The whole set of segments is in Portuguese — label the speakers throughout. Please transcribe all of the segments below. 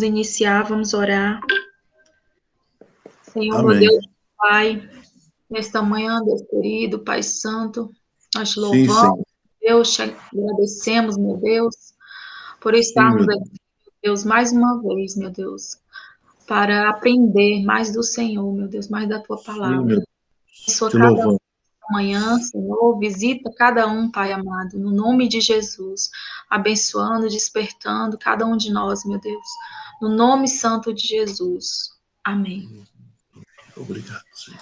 Speaker 1: iniciar, vamos orar. Senhor, meu
Speaker 2: Amém.
Speaker 1: Deus, Pai, nesta manhã, Deus querido, Pai Santo, nós te
Speaker 2: Sim,
Speaker 1: louvamos,
Speaker 2: Senhor.
Speaker 1: Deus, te agradecemos, meu Deus, por
Speaker 2: Sim,
Speaker 1: estarmos
Speaker 2: meu
Speaker 1: aqui, meu Deus, mais uma vez, meu Deus, para aprender mais do Senhor, meu Deus, mais da Tua
Speaker 2: Sim, meu
Speaker 1: palavra. Abençoa
Speaker 2: Te
Speaker 1: cada
Speaker 2: louvamos.
Speaker 1: manhã, Senhor, visita cada um, Pai amado, no nome de Jesus, abençoando, despertando cada um de nós, meu Deus, no nome santo de Jesus. Amém.
Speaker 2: Obrigado, Senhor.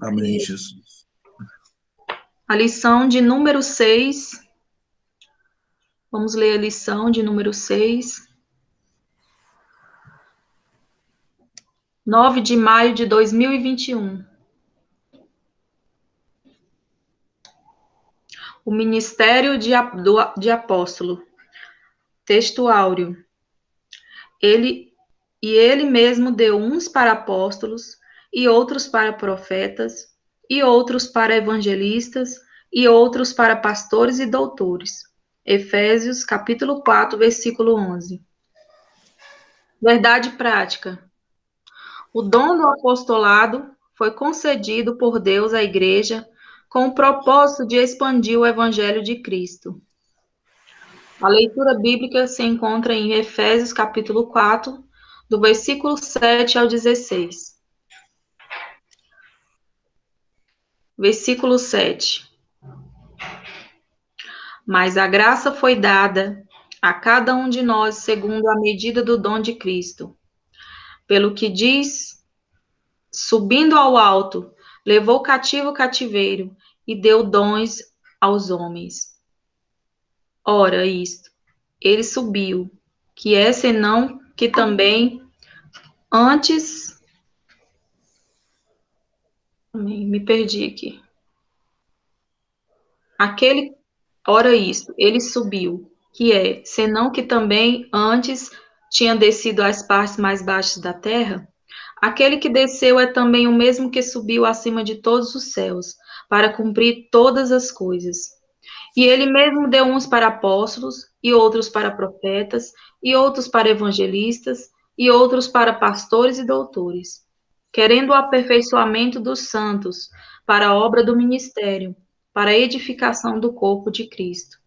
Speaker 2: Amém, Jesus.
Speaker 1: A lição de número 6, vamos ler a lição de número 6, 9 de maio de 2021. O ministério de apóstolo. Texto áureo. Ele mesmo deu uns para apóstolos, e outros para profetas, e outros para evangelistas, e outros para pastores e doutores. Efésios, capítulo 4, versículo 11. Verdade prática. O dom do apostolado foi concedido por Deus à igreja com o propósito de expandir o evangelho de Cristo. A leitura bíblica se encontra em Efésios, capítulo 4, do versículo 7 ao 16. Versículo 7. Mas a graça foi dada a cada um de nós segundo a medida do dom de Cristo. Pelo que diz, subindo ao alto, levou cativo o cativeiro e deu dons aos homens. Ora, isto, ele subiu, que é senão que também antes. Me perdi aqui. Ora, isto, ele subiu, que é senão que também antes tinha descido às partes mais baixas da terra. Aquele que desceu é também o mesmo que subiu acima de todos os céus, para cumprir todas as coisas. E ele mesmo deu uns para apóstolos, e outros para profetas, e outros para evangelistas, e outros para pastores e doutores, querendo o aperfeiçoamento dos santos, para a obra do ministério, para a edificação do corpo de Cristo.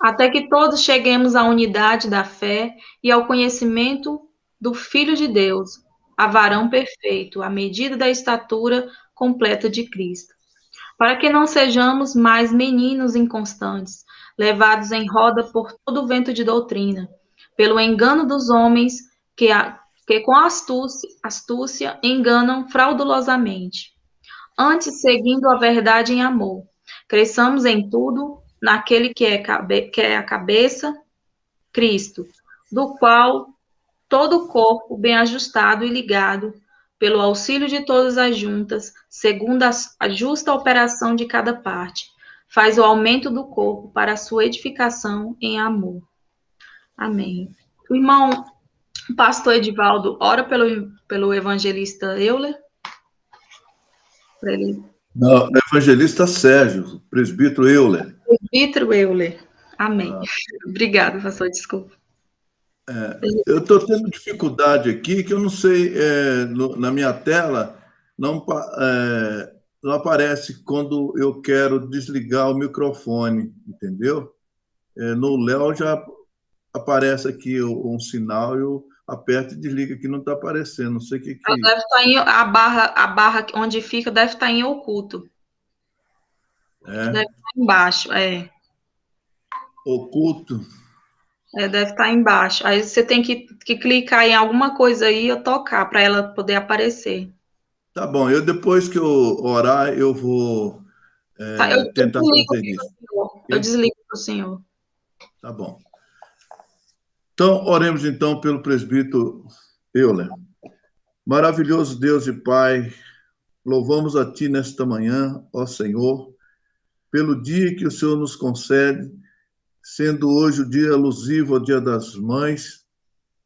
Speaker 1: Até que todos cheguemos à unidade da fé e ao conhecimento do Filho de Deus, a varão perfeito, à medida da estatura completa de Cristo, para que não sejamos mais meninos inconstantes, levados em roda por todo o vento de doutrina, pelo engano dos homens que com astúcia enganam fraudulosamente. Antes, seguindo a verdade em amor, cresçamos em tudo naquele que é a cabeça, Cristo, do qual todo o corpo, bem ajustado e ligado, pelo auxílio de todas as juntas, segundo a justa operação de cada parte, faz o aumento do corpo para a sua edificação em amor. Amém. O irmão pastor Edivaldo, ora pelo evangelista Euler, para ele.
Speaker 2: Não, evangelista Sérgio, presbítero Euler.
Speaker 1: Presbítero Euler. Amém. Obrigada, pastor, desculpa.
Speaker 2: Eu estou tendo dificuldade aqui, que eu não sei, na minha tela, não aparece quando eu quero desligar o microfone, entendeu? No Léo já aparece aqui um sinal, eu aperto e desligo aqui, não está aparecendo, não sei o que que...
Speaker 1: Deve estar em, a barra onde fica deve estar em oculto. Deve estar embaixo,
Speaker 2: Oculto.
Speaker 1: Deve estar embaixo. Aí você tem que clicar em alguma coisa aí ou tocar para ela poder aparecer.
Speaker 2: Tá bom, depois que eu orar, eu vou
Speaker 1: Tá, eu
Speaker 2: tentar
Speaker 1: desligo
Speaker 2: fazer
Speaker 1: aqui
Speaker 2: isso.
Speaker 1: para o senhor. Eu
Speaker 2: Ok?
Speaker 1: desligo para o senhor.
Speaker 2: Tá bom. Então, oremos então pelo presbítero Euler. Maravilhoso Deus e Pai, louvamos a Ti nesta manhã, ó Senhor, pelo dia que o Senhor nos concede, sendo hoje o dia alusivo ao Dia das Mães.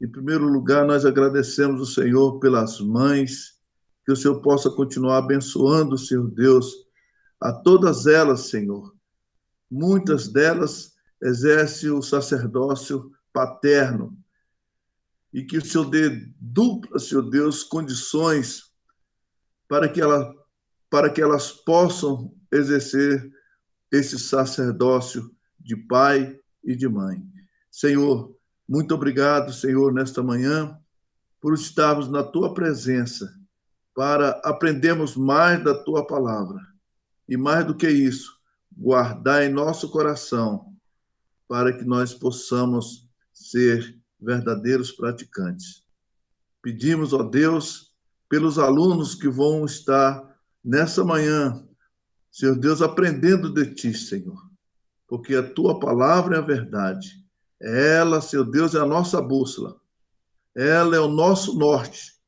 Speaker 2: Em primeiro lugar, nós agradecemos o Senhor pelas mães, que o Senhor possa continuar abençoando, Senhor Deus, a todas elas, Senhor. Muitas delas exercem o sacerdócio paterno, e que o Senhor dê dupla, Senhor Deus, condições para que elas possam exercer esse sacerdócio de pai e de mãe. Senhor, muito obrigado, Senhor, nesta manhã, por estarmos na tua presença, para aprendermos mais da tua palavra. E mais do que isso, guardar em nosso coração, para que nós possamos ser verdadeiros praticantes. Pedimos, ó Deus, pelos alunos que vão estar nessa manhã, Senhor Deus, aprendendo de ti, Senhor, porque a tua palavra é a verdade. Ela, Senhor Deus, é a nossa bússola. Ela é o nosso norte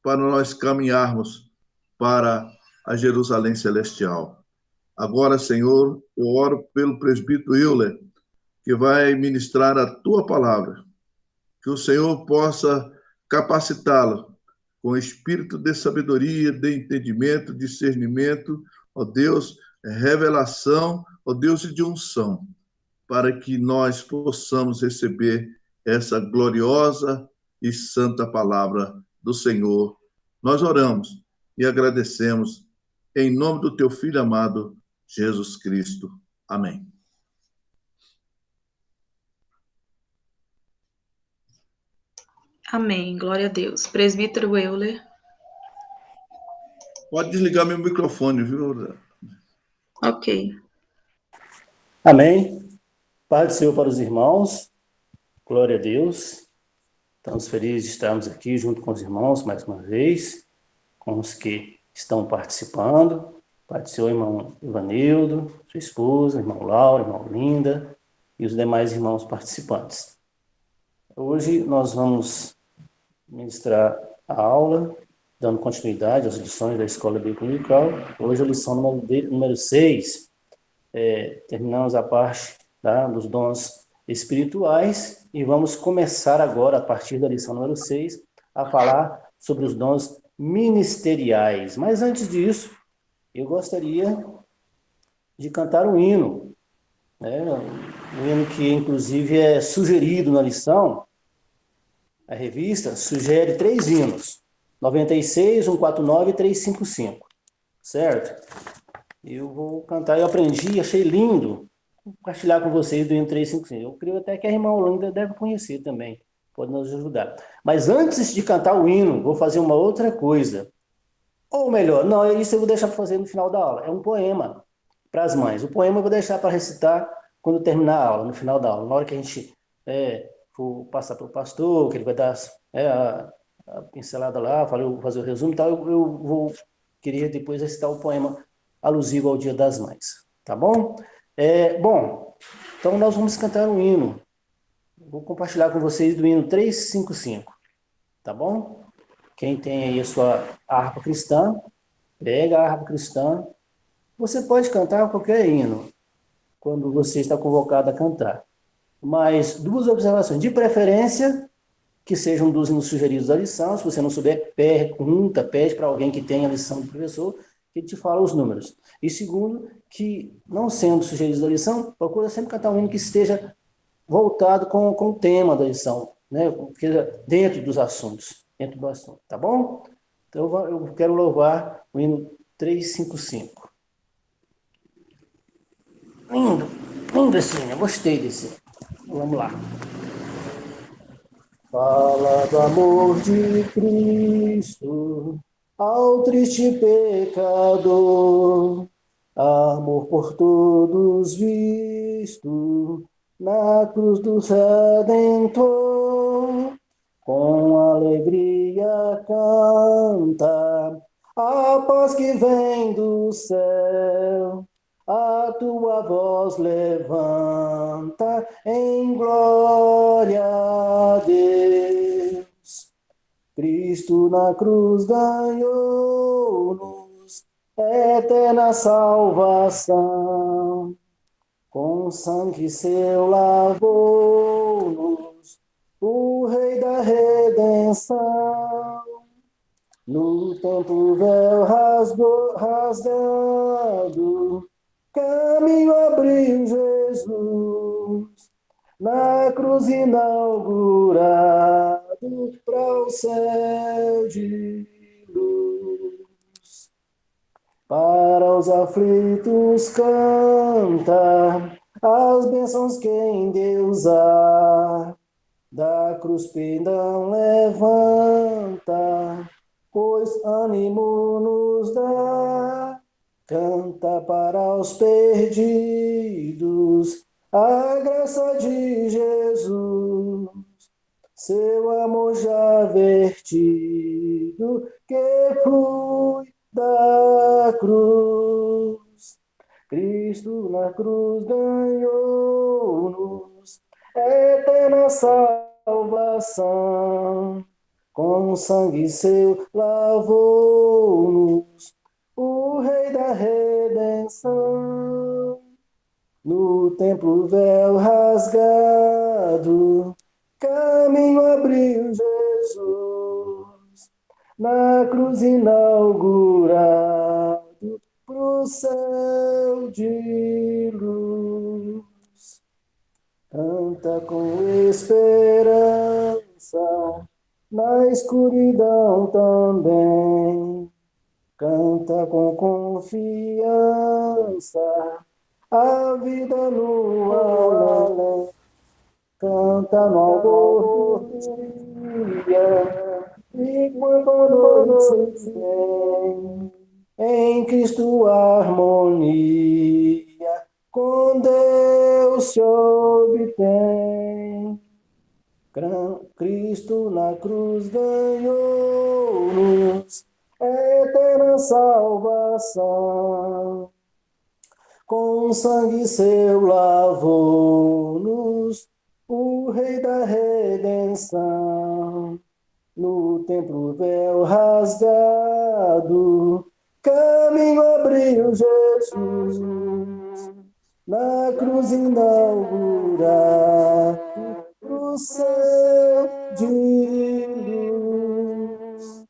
Speaker 2: para nós caminharmos para a Jerusalém celestial. Agora, Senhor, eu oro pelo presbítero Euler, que vai ministrar a tua palavra. Que o Senhor possa capacitá-lo com espírito de sabedoria, de entendimento, discernimento, ó Deus, revelação, ó Deus, e de unção, para que nós possamos receber essa gloriosa e santa palavra do Senhor. Nós oramos e agradecemos em nome do teu Filho amado, Jesus Cristo. Amém.
Speaker 1: Amém. Glória a Deus. Presbítero Euler.
Speaker 2: Pode desligar meu microfone, viu?
Speaker 1: Ok.
Speaker 3: Amém. Paz do Senhor para os irmãos. Glória a Deus. Estamos felizes de estarmos aqui junto com os irmãos mais uma vez, com os que estão participando. Paz do Senhor, irmão Ivanildo, sua esposa, irmão Laura, irmão Linda e os demais irmãos participantes. Hoje nós vamos ministrar a aula, dando continuidade às lições da Escola Bíblica Dominical. Hoje a lição número 6. Terminamos a parte dos dons espirituais e vamos começar agora, a partir da lição número 6, a falar sobre os dons ministeriais. Mas antes disso, eu gostaria de cantar um hino, um hino que inclusive é sugerido na lição. A revista sugere 3 hinos, 96, 149 e 355, certo? Eu vou cantar, eu aprendi, achei lindo, vou compartilhar com vocês do hino 355. Eu creio até que a irmã Holanda deve conhecer também, pode nos ajudar. Mas antes de cantar o hino, vou fazer uma outra coisa. Ou melhor, não, isso eu vou deixar para fazer no final da aula. É um poema para as mães. O poema eu vou deixar para recitar quando terminar a aula, no final da aula. Na hora que a gente for passar para o pastor, que ele vai dar a pincelada lá, fazer o resumo e tal, eu queria depois recitar o poema alusivo ao Dia das Mães, tá bom? Bom, então nós vamos cantar um hino. Vou compartilhar com vocês do hino 355, tá bom? Quem tem aí a sua harpa cristã, pega a harpa cristã. Você pode cantar qualquer hino, quando você está convocado a cantar. Mas 2 observações. De preferência, que sejam dos hinos sugeridos da lição. Se você não souber, pede para alguém que tenha a lição do professor, que ele te fala os números. E segundo, que não sendo sugeridos da lição, procura sempre cantar um hino que esteja voltado com o tema da lição, né? Dentro dos assuntos, tá bom? Então eu quero louvar o hino 355. Lindo esse hino, eu gostei desse. Vamos lá. Fala do amor de Cristo ao triste pecador, amor por todos visto na cruz do Redentor. Com alegria canta a paz que vem do céu, a tua voz levanta em glória a Deus. Cristo na cruz ganhou-nos eterna salvação. Com sangue seu lavou-nos o Rei da redenção. No templo véu rasgado, caminho abriu Jesus, na cruz inaugurado para o céu de luz. Para os aflitos canta as bênçãos que em Deus há. Da cruz perdão levanta, pois ânimo nos dá. Canta para os perdidos a graça de Jesus, seu amor já vertido que flui da cruz. Cristo na cruz ganhou-nos eterna salvação. Com sangue seu lavou-nos o Rei da redenção. No templo véu rasgado, caminho abriu Jesus. Na cruz inaugurado pro céu de luz. Canta com esperança, na escuridão também. Canta com confiança, a vida no além. Canta no alvor do dia, e quando a noite vem, em Cristo a harmonia com Deus se obtém. Cristo na cruz ganhou-nos eterna salvação. Com sangue seu lavou-nos o Rei da redenção. No templo véu rasgado, caminho abriu Jesus. Na cruz inaugurado o céu de luz.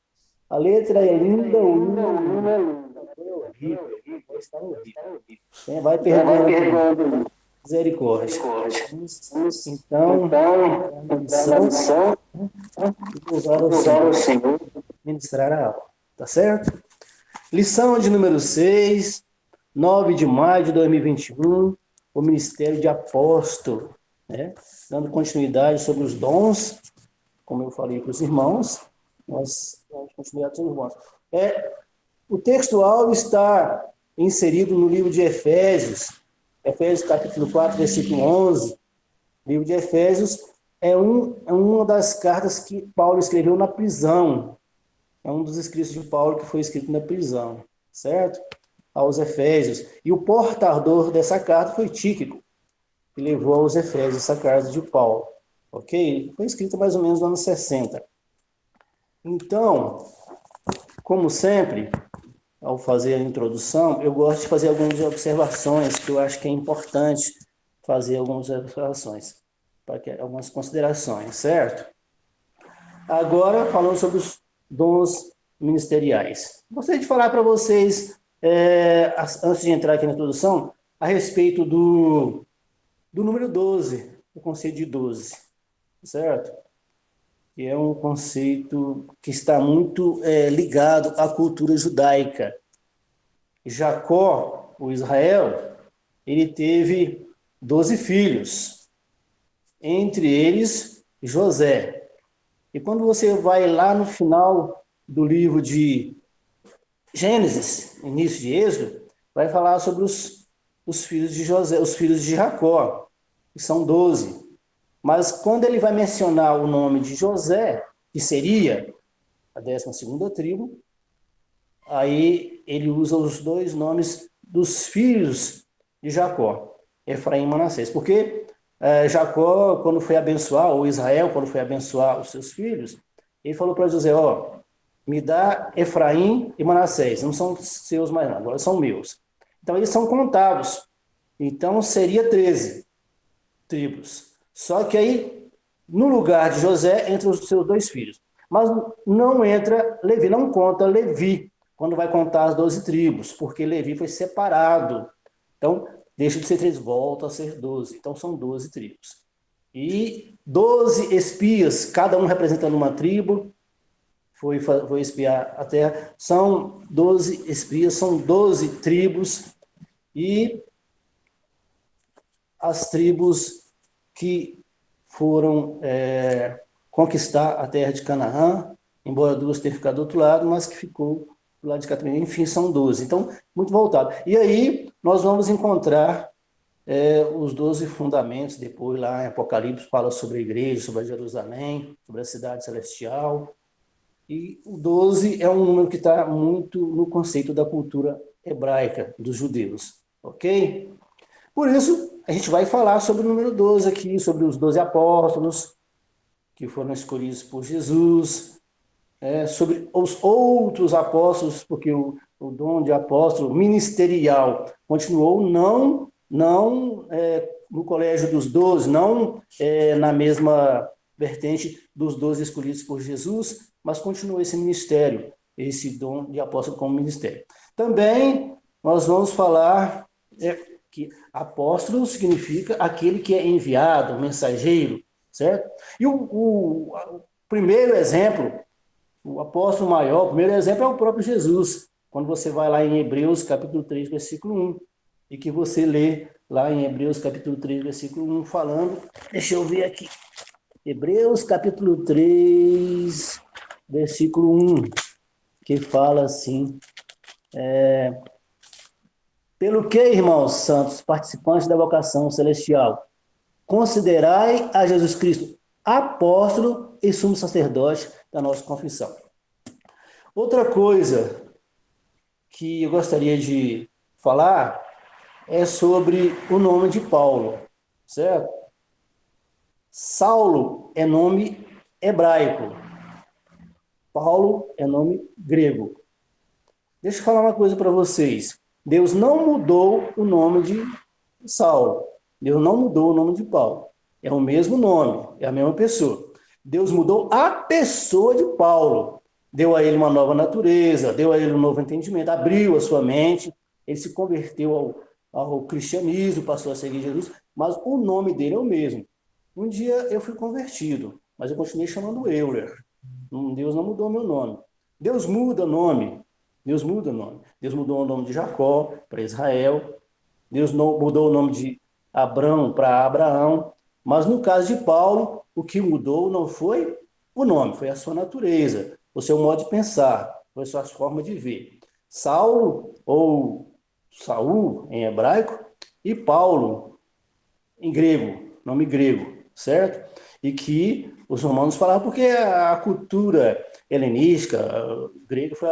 Speaker 3: A letra é linda, o hino é horrível. Está horrível. Vai perdoando. Misericórdia. Então, a missão usar o Senhor ministrar a aula. Tá certo? Lição de número 6, 9 de maio de 2021, o Ministério de Apóstolo, né? Dando continuidade sobre os dons, como eu falei para os irmãos, nós vamos continuar com os irmãos. O textual está inserido no livro de Efésios capítulo 4, versículo 11. O livro de Efésios é uma das cartas que Paulo escreveu na prisão. É um dos escritos de Paulo que foi escrito na prisão, certo? Aos Efésios. E o portador dessa carta foi Tíquico, que levou aos Efésios essa carta de Paulo. Ok? Foi escrita mais ou menos nos anos 60. Então, como sempre, ao fazer a introdução, eu gosto de fazer algumas observações, que eu acho que é importante fazer algumas observações, algumas considerações, certo? Agora, falando sobre os dons ministeriais. Gostaria de falar para vocês, antes de entrar aqui na introdução, a respeito do número 12, o conceito de 12, certo? Que é um conceito que está muito ligado à cultura judaica. Jacó, o Israel, ele teve 12 filhos, entre eles José. E quando você vai lá no final do livro de Gênesis, início de Êxodo, vai falar sobre os filhos de José, os filhos de Jacó, que são 12. Mas quando ele vai mencionar o nome de José, que seria a 12ª tribo, aí ele usa os dois nomes dos filhos de Jacó, Efraim e Manassés. Porque Jacó, quando foi abençoar, ou Israel, quando foi abençoar os seus filhos, ele falou para José, me dá Efraim e Manassés, não são seus mais não, agora são meus. Então eles são contados. Então seria 13 tribos. Só que aí, no lugar de José, entra os seus 2 filhos. Mas não entra Levi, não conta Levi, quando vai contar as 12 tribos, porque Levi foi separado. Então, deixa de ser 13, volta a ser 12. Então, são 12 tribos. E 12 espias, cada um representando uma tribo, foi espiar a terra. São 12 espias, são 12 tribos, e as tribos que foram conquistar a terra de Canaã, embora duas tenham ficado do outro lado, mas que ficou do lado de cá também. Enfim, são 12. Então, muito voltado. E aí, nós vamos encontrar os 12 fundamentos, depois lá em Apocalipse fala sobre a igreja, sobre a Jerusalém, sobre a cidade celestial. E o 12 é um número que está muito no conceito da cultura hebraica dos judeus, ok? Por isso, a gente vai falar sobre o número 12 aqui, sobre os 12 apóstolos que foram escolhidos por Jesus, sobre os outros apóstolos, porque o dom de apóstolo ministerial continuou não no colégio dos 12, não na mesma vertente dos 12 escolhidos por Jesus, mas continuou esse ministério, esse dom de apóstolo como ministério. Também nós vamos falar que apóstolo significa aquele que é enviado, mensageiro, certo? E o primeiro exemplo, o apóstolo maior, o primeiro exemplo é o próprio Jesus, quando você vai lá em Hebreus capítulo 3, versículo 1, e que você lê lá em Hebreus capítulo 3, versículo 1, falando, deixa eu ver aqui, Hebreus capítulo 3, versículo 1, que fala assim, pelo que, irmãos santos, participantes da vocação celestial, considerai a Jesus Cristo apóstolo e sumo sacerdote da nossa confissão. Outra coisa que eu gostaria de falar é sobre o nome de Paulo, certo? Saulo é nome hebraico, Paulo é nome grego. Deixa eu falar uma coisa para vocês. Deus não mudou o nome de Saulo. Deus não mudou o nome de Paulo. É o mesmo nome, é a mesma pessoa. Deus mudou a pessoa de Paulo. Deu a ele uma nova natureza, deu a ele um novo entendimento, abriu a sua mente, ele se converteu ao cristianismo, passou a seguir Jesus, mas o nome dele é o mesmo. Um dia eu fui convertido, mas eu continuei chamando Euler. Deus não mudou meu nome. Deus muda nome. Deus muda o nome. Deus mudou o nome de Jacó para Israel. Deus mudou o nome de Abrão para Abraão. Mas no caso de Paulo, o que mudou não foi o nome, foi a sua natureza, o seu modo de pensar, foi a sua forma de ver. Saulo, ou Saul em hebraico, e Paulo em grego, nome grego, certo? E que os romanos falavam porque a cultura helenística, grega, foi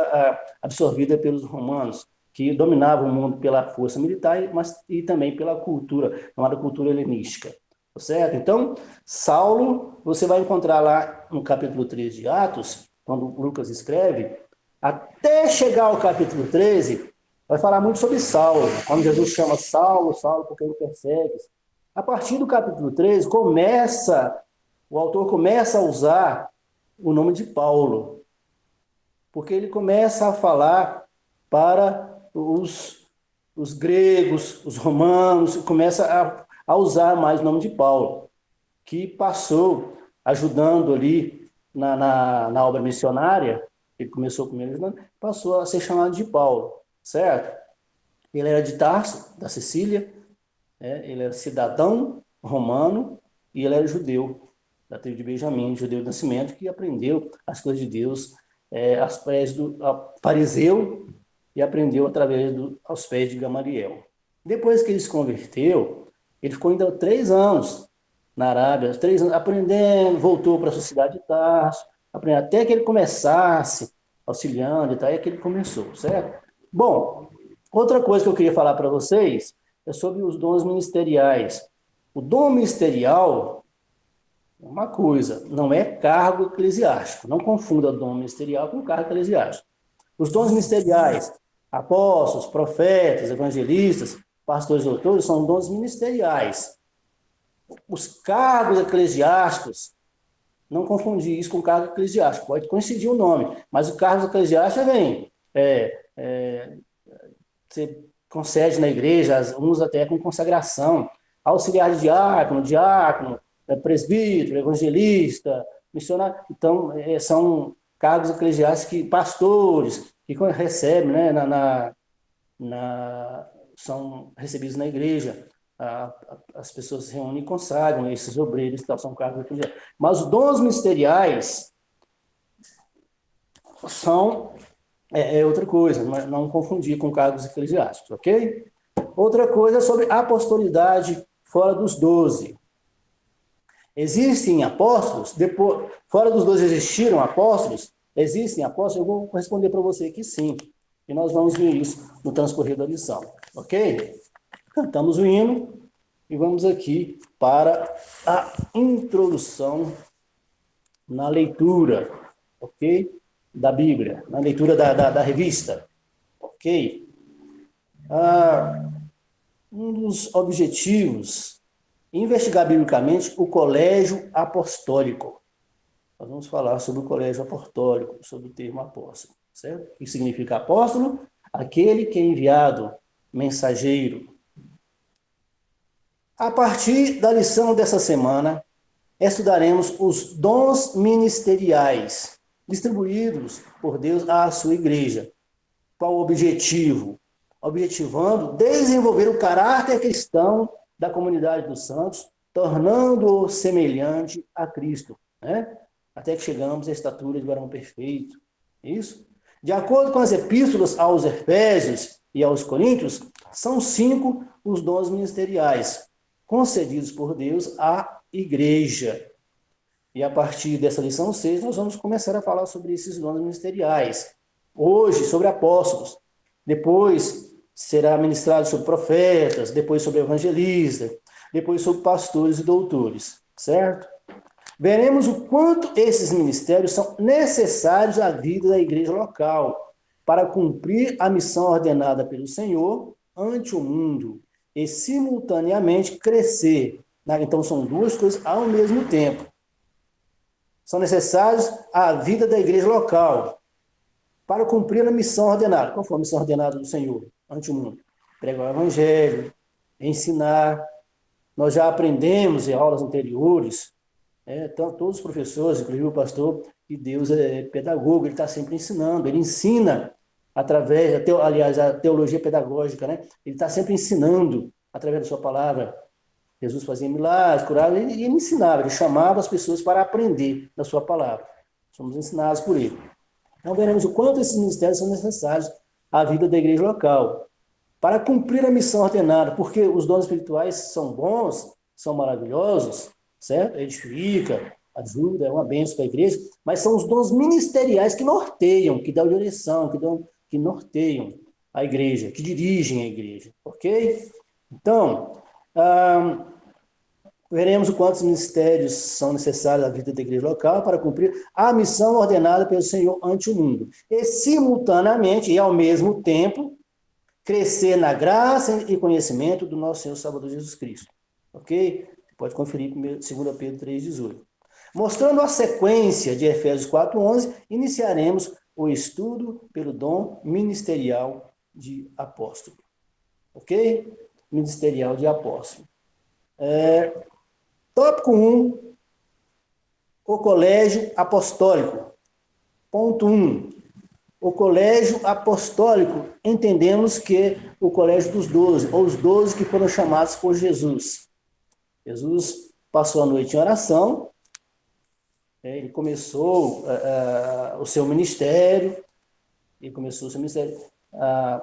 Speaker 3: absorvida pelos romanos, que dominavam o mundo pela força militar, mas e também pela cultura, chamada cultura helenística, certo? Então, Saulo, você vai encontrar lá no capítulo 3 de Atos, quando Lucas escreve, até chegar ao capítulo 13, vai falar muito sobre Saulo, quando Jesus chama Saulo, Saulo, porque ele persegue. A partir do capítulo 13, o autor começa a usar o nome de Paulo, porque ele começa a falar para os gregos, os romanos, começa a usar mais o nome de Paulo, que passou ajudando ali na obra missionária, ele começou primeiro ajudando, passou a ser chamado de Paulo, certo? Ele era de Tarso, da Sicília, ele era cidadão romano e ele era judeu, da tribo de Benjamim, judeu de nascimento, que aprendeu as coisas de Deus aos pés do fariseu e aprendeu aos pés de Gamaliel. Depois que ele se converteu, ele ficou ainda 3 anos na Arábia, 3 anos aprendendo, voltou para a sua cidade de Tarso, aprendendo, até que ele começasse auxiliando e tal, é que ele começou, certo? Bom, outra coisa que eu queria falar para vocês é sobre os dons ministeriais. O dom ministerial é uma coisa, não é cargo eclesiástico. Não confunda dom ministerial com cargo eclesiástico. Os dons ministeriais, apóstolos, profetas, evangelistas, pastores, doutores, são dons ministeriais. Os cargos eclesiásticos, não confundir isso com cargo eclesiástico, pode coincidir o nome, mas o cargo eclesiástico vem, você concede na igreja, uns até com consagração, auxiliar de diácono, presbítero, evangelista, missionário. Então, são cargos eclesiásticos que pastores que recebem, né, são recebidos na igreja. As pessoas se reúnem e consagram esses obreiros, que são cargos eclesiásticos. Mas os dons ministeriais são outra coisa, não confundir com cargos eclesiásticos, ok? Outra coisa é sobre apostolidade fora dos 12. Existem apóstolos? Fora dos 12 existiram apóstolos? Existem apóstolos? Eu vou responder para você que sim. E nós vamos ver isso no transcorrer da lição, ok? Cantamos o hino e vamos aqui para a introdução na leitura, ok? Da Bíblia, na leitura da revista, ok? Um dos objetivos, investigar biblicamente o colégio apostólico. Nós vamos falar sobre o colégio apostólico, sobre o termo apóstolo, certo? O que significa apóstolo? Aquele que é enviado, mensageiro. A partir da lição dessa semana, estudaremos os dons ministeriais distribuídos por Deus à sua igreja. Qual o objetivo? Objetivando desenvolver o caráter cristão da comunidade dos santos, tornando-o semelhante a Cristo, né? Até que chegamos à estatura de varão perfeito. Isso? De acordo com as epístolas aos Efésios e aos Coríntios, são 5 os dons ministeriais concedidos por Deus à igreja. E a partir dessa lição 6, nós vamos começar a falar sobre esses dons ministeriais. Hoje, sobre apóstolos. Depois, será ministrado sobre profetas. Depois, sobre evangelistas. Depois, sobre pastores e doutores. Certo? Veremos o quanto esses ministérios são necessários à vida da igreja local para cumprir a missão ordenada pelo Senhor ante o mundo e, simultaneamente, crescer. Então, são duas coisas ao mesmo tempo. São necessários à vida da igreja local para cumprir a missão ordenada. Qual foi a missão ordenada do Senhor ante o mundo? Pregar o evangelho, ensinar. Nós já aprendemos em aulas anteriores, então, todos os professores, inclusive o pastor, que Deus é pedagogo, ele está sempre ensinando, ele ensina através, aliás, a teologia pedagógica, né? Ele está sempre ensinando através da sua palavra. Jesus fazia milagres, curava, e ele ensinava, ele chamava as pessoas para aprender da sua palavra. Somos ensinados por ele. Então, veremos o quanto esses ministérios são necessários à vida da igreja local, para cumprir a missão ordenada, porque os dons espirituais são bons, são maravilhosos, certo? Edifica, ajuda, é uma bênção para a igreja, mas são os dons ministeriais que norteiam, que dão direção, que norteiam a igreja, que dirigem a igreja, ok? Então, veremos o quanto os ministérios são necessários à vida da igreja local para cumprir a missão ordenada pelo Senhor ante o mundo. E, simultaneamente, e ao mesmo tempo, crescer na graça e conhecimento do nosso Senhor Salvador Jesus Cristo. Ok? Pode conferir 2 Pedro 3,18. Mostrando a sequência de Efésios 4,11, iniciaremos o estudo pelo dom ministerial de apóstolo. Ok? Ministerial de apóstolo. Tópico 1, o colégio apostólico. Ponto 1, o colégio apostólico. Entendemos que o colégio dos 12, ou os 12 que foram chamados por Jesus. Jesus passou a noite em oração, ele começou o seu ministério, a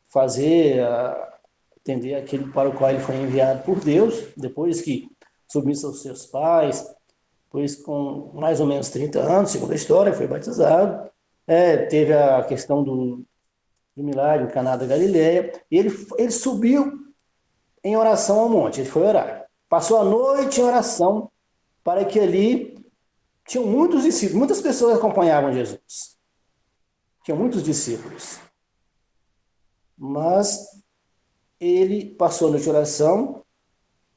Speaker 3: fazer, atender aquilo para o qual ele foi enviado por Deus, depois que submissa aos seus pais, depois com mais ou menos 30 anos, segundo a história, foi batizado, teve a questão do milagre em Caná da Galileia, e ele subiu em oração ao monte, ele foi orar. Passou a noite em oração, para que ali tinham muitos discípulos, muitas pessoas acompanhavam Jesus. Tinham muitos discípulos. Mas ele passou a noite em oração.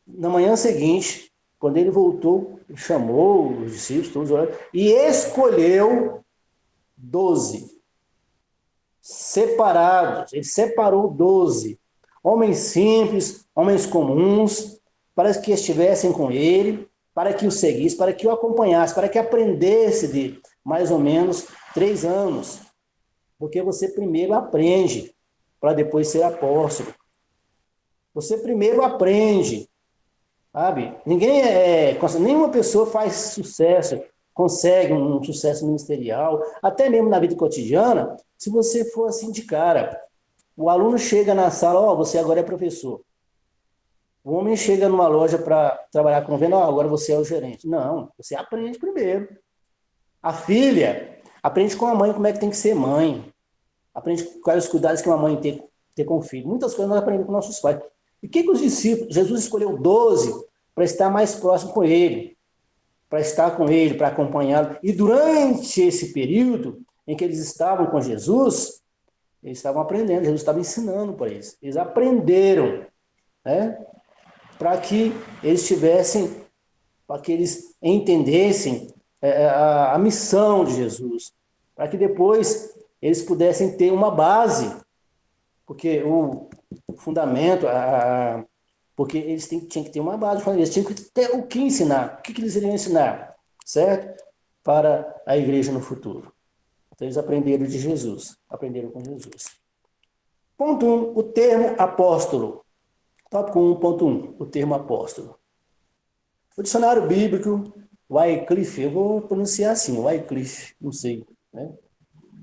Speaker 3: Na manhã seguinte, quando ele voltou, ele chamou os discípulos, todos oraram, e escolheu 12 separados. Ele separou 12 homens simples, homens comuns, para que estivessem com ele, para que o seguisse, para que o acompanhasse, para que aprendesse dele. Mais ou menos 3 anos. Porque você primeiro aprende, para depois ser apóstolo. Você primeiro aprende, sabe? Nenhuma pessoa faz sucesso, consegue um sucesso ministerial, até mesmo na vida cotidiana, se você for assim de cara. O aluno chega na sala, você agora é professor. O homem chega numa loja para trabalhar com venda, agora você é o gerente. Não, você aprende primeiro. A filha aprende com a mãe como é que tem que ser mãe. Aprende quais os cuidados que uma mãe tem que ter com o filho. Muitas coisas nós aprendemos com nossos pais. E o que os discípulos, Jesus escolheu 12 para estar mais próximo com ele, para estar com ele, para acompanhá-lo. E durante esse período em que eles estavam com Jesus, eles estavam aprendendo, Jesus estava ensinando para eles. Eles aprenderam, né? Para que eles tivessem, para que eles entendessem a missão de Jesus, para que depois eles pudessem ter uma base, porque o fundamento, porque eles tinham que ter uma base, eles tinham que ter o que ensinar, o que eles iriam ensinar, certo? Para a igreja no futuro. Então eles aprenderam de Jesus, aprenderam com Jesus. Ponto 1, o termo apóstolo. Tópico 1.1, o termo apóstolo. O dicionário bíblico, Wycliffe, eu vou pronunciar assim, Wycliffe, não sei, né?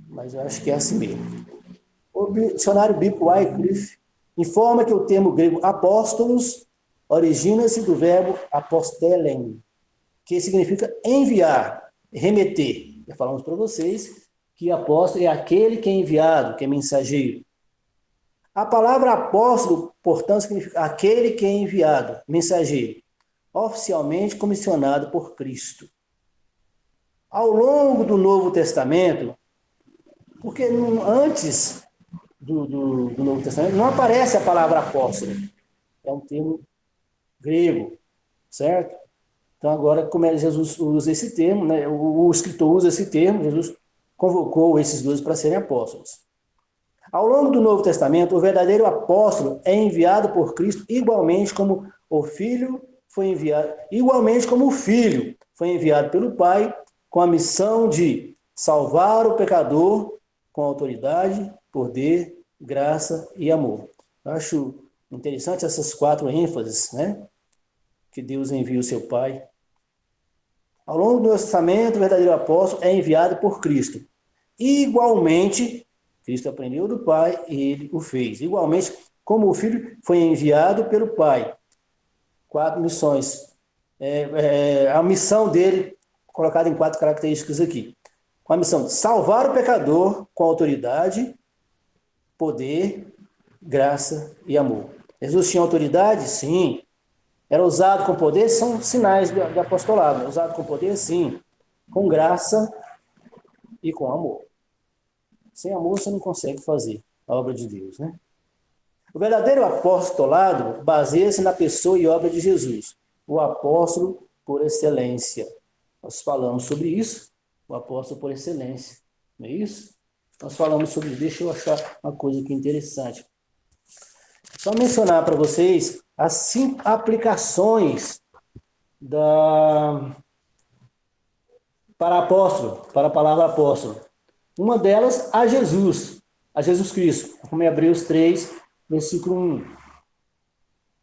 Speaker 3: Mas eu acho que é assim mesmo. O dicionário bíblico Wycliffe informa que o termo grego apóstolos origina-se do verbo apostelen, que significa enviar, remeter. Já falamos para vocês que apóstolo é aquele que é enviado, que é mensageiro. A palavra apóstolo, portanto, significa aquele que é enviado, mensageiro, oficialmente comissionado por Cristo. Ao longo do Novo Testamento, porque antes do Novo Testamento não aparece a palavra apóstolo, é um termo grego, certo? Então agora, como Jesus usa esse termo, né, o escritor usa esse termo, Jesus convocou esses dois para serem apóstolos. Ao longo do Novo Testamento, o verdadeiro apóstolo é enviado por Cristo igualmente como o Filho foi enviado, igualmente como o Filho foi enviado pelo Pai com a missão de salvar o pecador com autoridade, poder, graça e amor. Eu acho interessante essas 4 ênfases, né? Que Deus envia o seu Pai. Ao longo do Novo Testamento, o verdadeiro apóstolo é enviado por Cristo. Igualmente, Cristo aprendeu do Pai e ele o fez. Igualmente, como o Filho foi enviado pelo Pai. 4 missões. A missão dele, colocada em 4 características aqui. Com a missão de salvar o pecador com autoridade, poder, graça e amor. Jesus tinha autoridade? Sim. Era usado com poder? São sinais do apostolado. Usado com poder? Sim. Com graça e com amor. Sem amor você não consegue fazer a obra de Deus, né? O verdadeiro apostolado baseia-se na pessoa e obra de Jesus, o apóstolo por excelência. Nós falamos sobre isso, o apóstolo por excelência, não é isso? Nós falamos sobre isso. Deixa eu achar uma coisa aqui interessante. Só mencionar para vocês as 5 aplicações para apóstolo, para a palavra apóstolo. Uma delas a Jesus Cristo, como em Hebreus 3, versículo 1.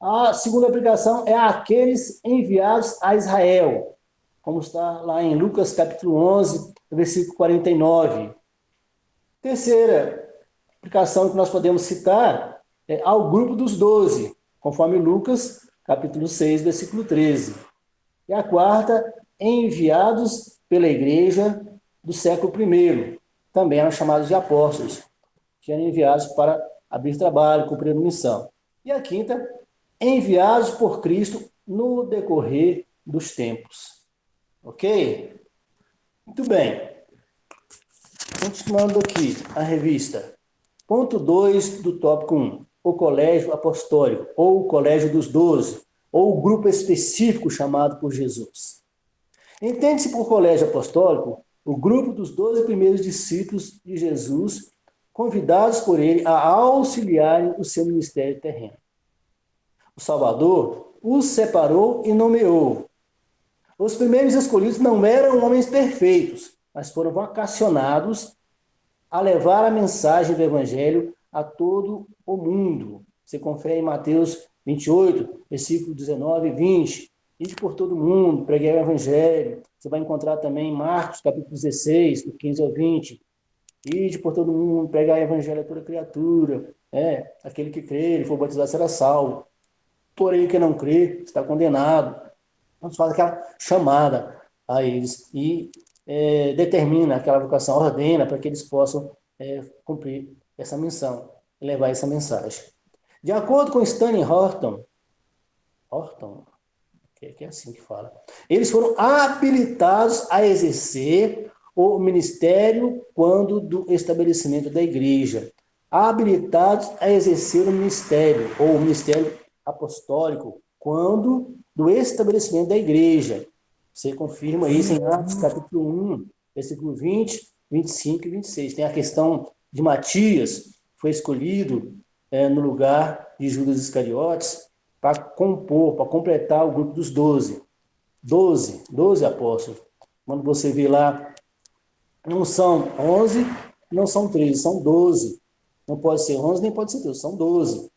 Speaker 3: A segunda aplicação é àqueles enviados a Israel, como está lá em Lucas capítulo 11, versículo 49. Terceira aplicação que nós podemos citar é ao grupo dos 12, conforme Lucas capítulo 6, versículo 13. E a quarta, enviados pela igreja do século I, também eram chamados de apóstolos, que eram enviados para abrir trabalho, cumprir missão. E a quinta, enviados por Cristo no decorrer dos tempos. Ok? Muito bem. Continuando aqui a revista. Ponto 2 do tópico 1. O colégio apostólico, ou o colégio dos 12, ou o grupo específico chamado por Jesus. Entende-se por colégio apostólico o grupo dos 12 primeiros discípulos de Jesus, convidados por ele a auxiliarem o seu ministério terreno. O Salvador os separou e nomeou. Os primeiros escolhidos não eram homens perfeitos, mas foram vocacionados a levar a mensagem do Evangelho a todo o mundo. Você confere em Mateus 28, versículo 19 e 20. Ide por todo mundo, preguei o Evangelho. Você vai encontrar também em Marcos, capítulo 16, do 15 ao 20. Ide por todo mundo, pregai o Evangelho a toda criatura. Aquele que crê e for batizado será salvo. Porém, o que não crê está condenado. Vamos fazer aquela chamada a eles e determina aquela vocação, ordena para que eles possam cumprir essa missão e levar essa mensagem. De acordo com Stanley Horton, que é assim que fala, eles foram habilitados a exercer o ministério quando do estabelecimento da igreja. Habilitados a exercer o ministério, ou o ministério apostólico, quando do estabelecimento da igreja. Você confirma isso em Atos capítulo 1, versículo 20, 25 e 26. Tem a questão de Matias, foi escolhido no lugar de Judas Iscariotes para completar o grupo dos 12. 12 apóstolos. Quando você vê lá, não são 11, não são 13, são 12. Não pode ser 11, nem pode ser 12, são 12.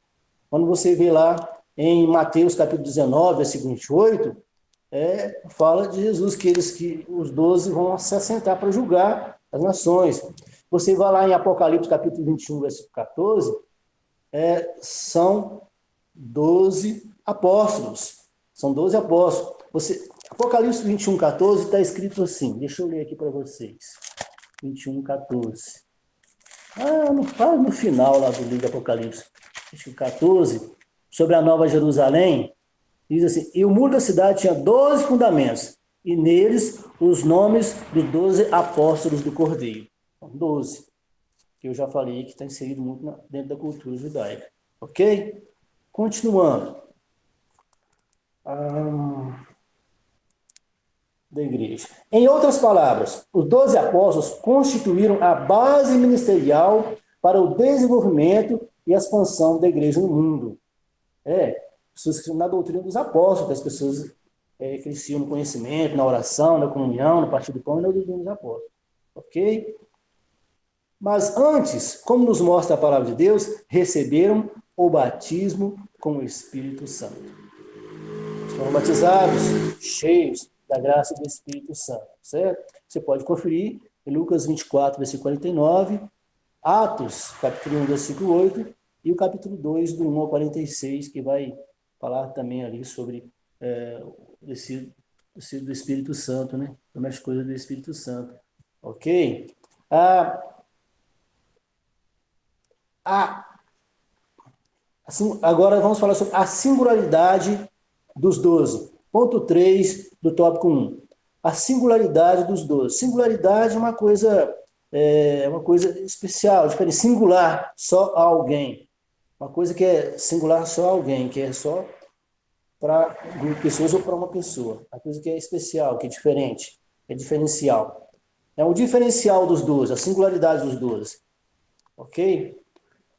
Speaker 3: Quando você vê lá em Mateus capítulo 19, versículo 28, fala de Jesus, que os 12 vão se assentar para julgar as nações. Você vai lá em Apocalipse capítulo 21, versículo 14, são 12 apóstolos. São 12 apóstolos. Apocalipse 21, 14 está escrito assim, deixa eu ler aqui para vocês. 21, 14. No final lá do livro de Apocalipse, acho que 14, sobre a Nova Jerusalém, diz assim, e o muro da cidade tinha 12 fundamentos, e neles os nomes dos 12 apóstolos do Cordeiro. Então, 12, que eu já falei que está inserido muito dentro da cultura judaica. Ok? Continuando. Da igreja. Em outras palavras, os 12 apóstolos constituíram a base ministerial para o desenvolvimento e a expansão da igreja no mundo. Na doutrina dos apóstolos, as pessoas cresciam no conhecimento, na oração, na comunhão, no partir do pão e na doutrina dos apóstolos. Ok? Mas antes, como nos mostra a palavra de Deus, receberam o batismo com o Espírito Santo. Foram batizados, cheios da graça do Espírito Santo, certo? Você pode conferir em Lucas 24, versículo 49, Atos, capítulo 1, versículo 8, e o capítulo 2, do 1 ao 46, que vai falar também ali sobre do Espírito Santo, né? Sobre as coisas do Espírito Santo. Ok? Assim, agora vamos falar sobre a singularidade dos 12. Ponto 3 do tópico 1. A singularidade dos 12. Singularidade é uma coisa especial, diferente, singular, só a alguém. Uma coisa que é singular só a alguém, que é só para um grupo de pessoas ou para uma pessoa. Uma coisa que é especial, que é diferente, é diferencial. É o diferencial dos 12, a singularidade dos 12. Ok?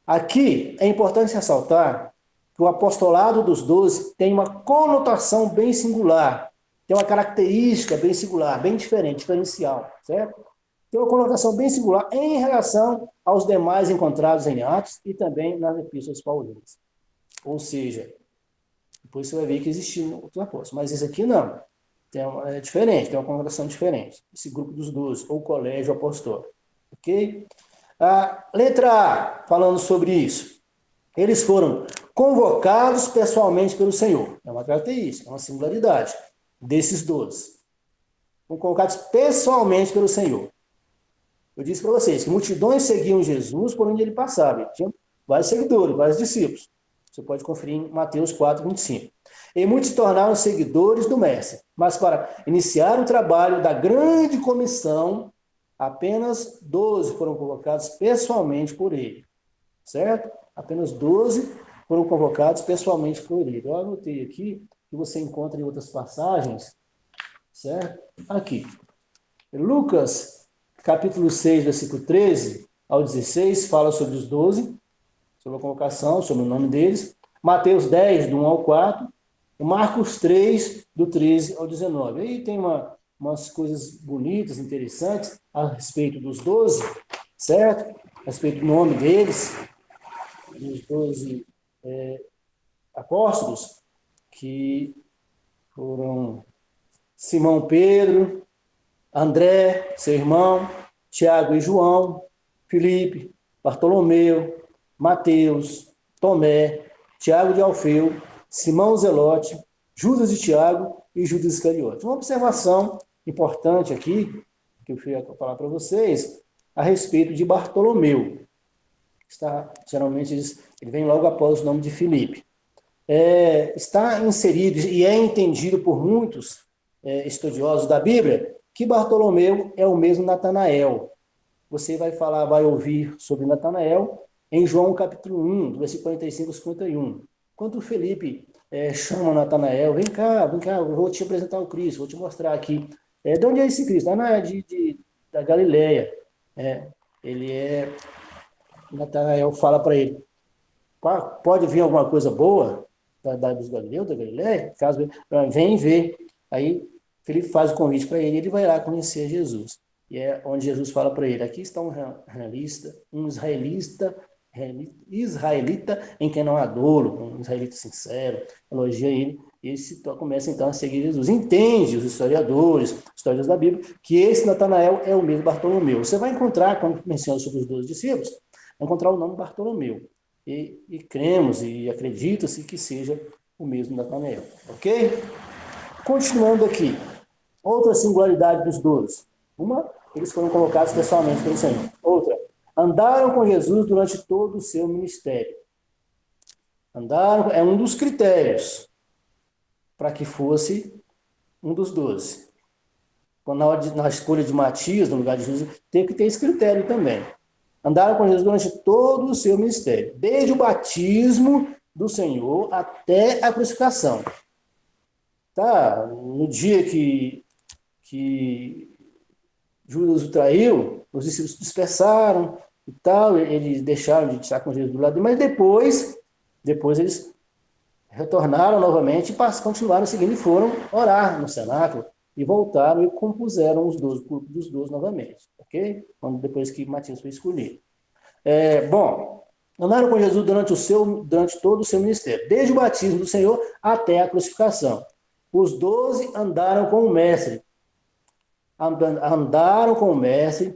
Speaker 3: Aqui é importante ressaltar que o apostolado dos 12 tem uma conotação bem singular, tem uma característica bem singular, bem diferente, diferencial, certo? Tem uma conotação bem singular em relação aos demais encontrados em Atos e também nas epístolas paulinas. Ou seja, depois você vai ver que existiam outros apóstolos, mas esse aqui não. É diferente, tem uma conotação diferente. Esse grupo dos 12, ou colégio apostólico. Ok? A letra A, falando sobre isso. Eles foram convocados pessoalmente pelo Senhor. É uma característica, é uma singularidade desses 12. Foram convocados pessoalmente pelo Senhor. Eu disse para vocês que multidões seguiam Jesus por onde ele passava. Ele tinha vários seguidores, vários discípulos. Você pode conferir em Mateus 4, 25. E muitos se tornaram seguidores do Mestre. Mas para iniciar o trabalho da grande comissão, apenas 12 foram convocados pessoalmente por ele. Certo? Apenas 12 foram convocados pessoalmente por ele. Eu anotei aqui, que você encontra em outras passagens, certo? Aqui. Lucas, capítulo 6, versículo 13 ao 16, fala sobre os 12, sobre a convocação, sobre o nome deles. Mateus 10, do 1 ao 4. Marcos 3, do 13 ao 19. Aí tem umas coisas bonitas, interessantes, a respeito dos 12, certo? A respeito do nome deles, dos 12 apóstolos, que foram Simão Pedro, André, seu irmão, Tiago e João, Filipe, Bartolomeu, Mateus, Tomé, Tiago de Alfeu, Simão Zelote, Judas de Tiago e Judas Iscariote. Uma observação importante aqui, que eu fui falar para vocês, a respeito de Bartolomeu. Geralmente ele vem logo após o nome de Filipe. Está inserido e é entendido por muitos estudiosos da Bíblia que Bartolomeu é o mesmo Natanael. Você vai ouvir sobre Natanael em João capítulo 1, do versículo 45 ao 51. Quando Felipe chama Natanael, vem cá, eu vou te apresentar o Cristo, vou te mostrar aqui. De onde é esse Cristo? Da Galileia. Natanael fala para ele, pode vir alguma coisa boa dos Galileus, da Galileia? Caso vem ver. Aí Felipe faz o convite para ele, e ele vai lá conhecer Jesus. E é onde Jesus fala para ele, aqui está um israelita em quem não há dolo, um israelita sincero, elogia ele, e ele começa então a seguir Jesus. Entende os historiadores da Bíblia, que esse Natanael é o mesmo Bartolomeu. Você vai encontrar, quando menciona sobre os 12 discípulos, vai encontrar o nome Bartolomeu. E cremos e acredita-se que seja o mesmo Natanael. Ok? Continuando aqui. Outra singularidade dos 12. Uma, eles foram colocados pessoalmente pelo Senhor. Outra, andaram com Jesus durante todo o seu ministério. Andaram, é um dos critérios para que fosse um dos 12. Na escolha de Matias, no lugar de Jesus, tem que ter esse critério também. Andaram com Jesus durante todo o seu ministério, desde o batismo do Senhor até a crucificação. Tá? No dia que Judas o traiu, os discípulos dispersaram e tal, eles deixaram de estar com Jesus do lado, mas depois eles retornaram novamente e continuaram seguindo e foram orar no cenáculo e voltaram e compuseram os 12 dos 12 novamente, ok? Depois que Matias foi escolhido. Andaram com Jesus durante todo o seu ministério, desde o batismo do Senhor até a crucificação. Os 12 andaram com o Mestre,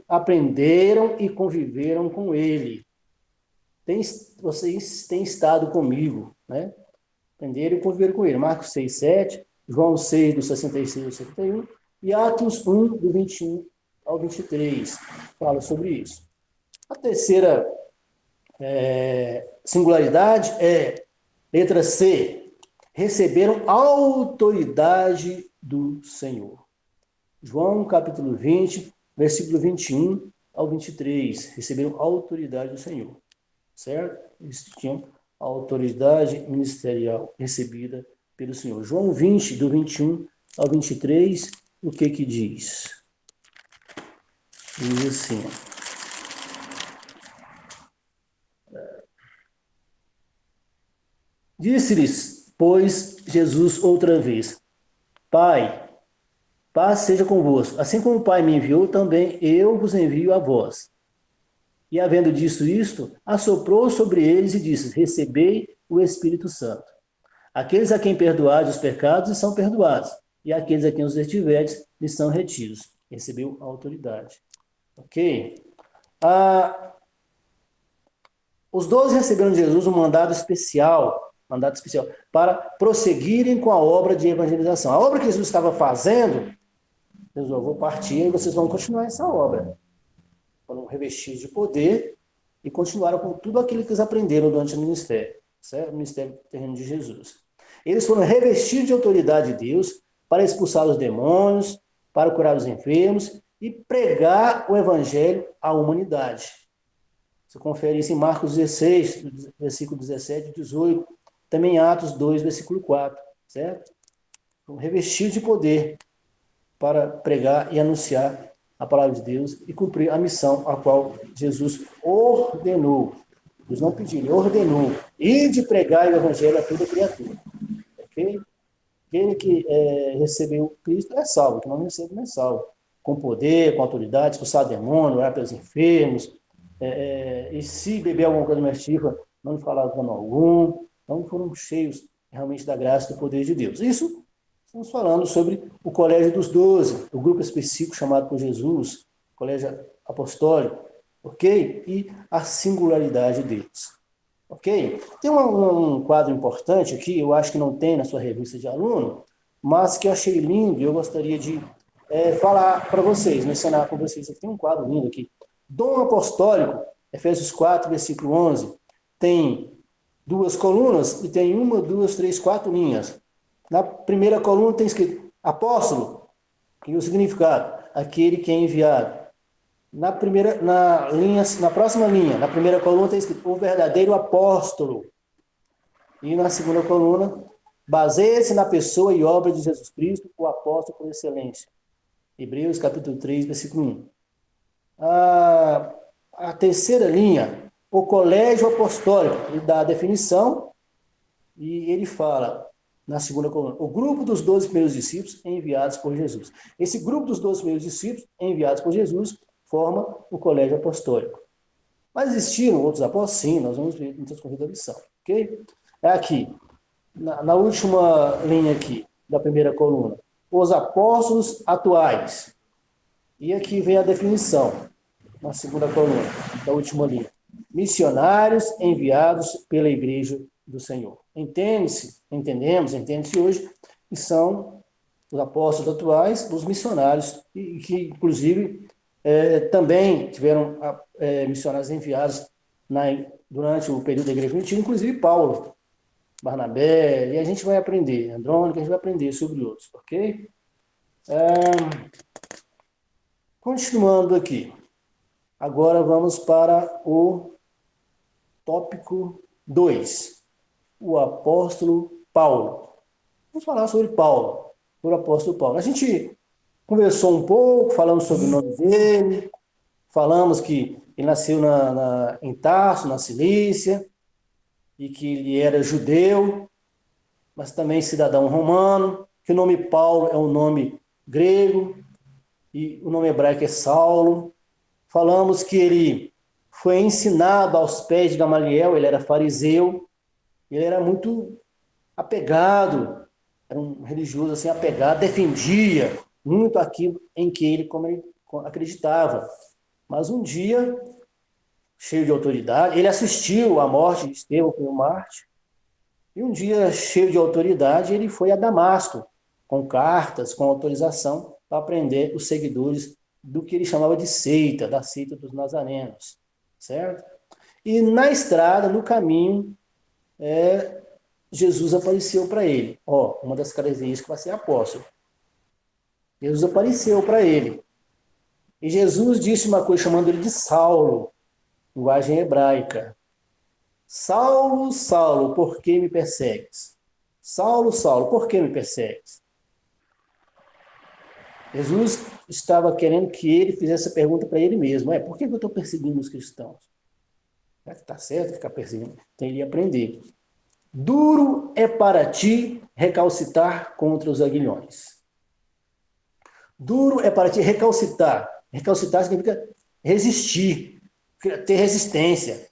Speaker 3: aprenderam e conviveram com ele. Vocês têm estado comigo, né? Aprenderam e conviveram com ele. Marcos 6, 7, João 6, do 66 ao 71, e Atos 1, do 21 ao 23, fala sobre isso. A terceira singularidade é, letra C, receberam autoridade do Senhor. João capítulo 20, versículo 21 ao 23, receberam autoridade do Senhor, certo? Eles tinham a autoridade ministerial recebida pelo Senhor. João 20, do 21 ao 23, o que diz? Diz assim, disse-lhes, pois, Jesus outra vez, Pai, paz seja convosco. Assim como o Pai me enviou, também eu vos envio a vós. E havendo dito isto, assoprou sobre eles e disse, recebei o Espírito Santo. Aqueles a quem perdoares os pecados, são perdoados. E aqueles a quem os retiverdes, lhes são retidos. Recebeu a autoridade. Ok? Os 12 receberam de Jesus um mandado especial para prosseguirem com a obra de evangelização. A obra que Jesus estava fazendo, Jesus, eu vou partir e vocês vão continuar essa obra. Foram revestidos de poder e continuaram com tudo aquilo que eles aprenderam durante o ministério, certo? O ministério terreno de Jesus. Eles foram revestidos de autoridade de Deus para expulsar os demônios, para curar os enfermos e pregar o evangelho à humanidade. Você confere isso em Marcos 16, versículo 17 e 18, também em Atos 2, versículo 4, certo? Foram revestidos de poder para pregar e anunciar a palavra de Deus e cumprir a missão a qual Jesus ordenou. Deus não pediu, ele ordenou. E de pregar o evangelho a toda criatura. Ok? Aquele que recebeu Cristo é salvo, que não recebe não é salvo. Com poder, com autoridade, expulsar demônio, orar pelos enfermos, e se beber alguma coisa mais ativa, não lhe falar dano algum. Então foram cheios realmente da graça e do poder de Deus. Isso, estamos falando sobre o colégio dos 12, o grupo específico chamado por Jesus, colégio apostólico, ok? E a singularidade deles. Ok? Tem um quadro importante aqui, eu acho que não tem na sua revista de aluno, mas que eu achei lindo e eu gostaria de falar para vocês, mencionar para vocês. Aqui tem um quadro lindo aqui. Dom apostólico, Efésios 4, versículo 11, tem 2 colunas e tem 1, 2, 3, 4 linhas. Na primeira coluna tem escrito apóstolo, e o significado, aquele que é enviado. Na próxima linha, na primeira coluna está escrito o verdadeiro apóstolo. E na segunda coluna, baseia-se na pessoa e obra de Jesus Cristo, o apóstolo por excelência. Hebreus capítulo 3, versículo 1. A terceira linha, o colégio apostólico, ele dá a definição e ele fala, na segunda coluna, o grupo dos 12 primeiros discípulos enviados por Jesus. Esse grupo dos 12 primeiros discípulos enviados por Jesus forma o colégio apostólico. Mas existiram outros apóstolos? Sim, nós vamos ver no transcorrer da lição. Ok? É aqui, na última linha aqui, da primeira coluna, os apóstolos atuais. E aqui vem a definição, na segunda coluna, da última linha. Missionários enviados pela Igreja do Senhor. Entende-se hoje que são os apóstolos atuais, os missionários, e que, inclusive, também tiveram missionários enviados durante o período da Igreja Primitiva, inclusive Paulo, Barnabé, e a gente vai aprender, Andrônico, a gente vai aprender sobre outros, ok? Continuando aqui, agora vamos para o tópico 2, o apóstolo Paulo. Vamos falar sobre Paulo, o apóstolo Paulo. A gente conversou um pouco, falamos sobre o nome dele, falamos que ele nasceu em Tarso, na Cilícia, e que ele era judeu, mas também cidadão romano, que o nome Paulo é um nome grego, e o nome hebraico é Saulo. Falamos que ele foi ensinado aos pés de Gamaliel, ele era fariseu, ele era muito apegado, era um religioso assim, apegado, defendia muito aquilo em que ele acreditava. Mas um dia, cheio de autoridade, ele assistiu à morte de Estevão como Marte, e um dia, cheio de autoridade, ele foi a Damasco, com cartas, com autorização, para prender os seguidores do que ele chamava de seita, da seita dos nazarenos, certo? E na estrada, no caminho, Jesus apareceu para ele. Uma das características vai ser apóstolo. Jesus apareceu para ele. E Jesus disse uma coisa chamando ele de Saulo, linguagem hebraica. Saulo, Saulo, por que me persegues? Saulo, Saulo, por que me persegues? Jesus estava querendo que ele fizesse essa pergunta para ele mesmo. Por que eu estou perseguindo os cristãos? Será que está certo ficar perseguindo? Então ele ia aprender. Duro é para ti recalcitar contra os aguilhões. Duro é para ti recalcitar. Recalcitar significa resistir, ter resistência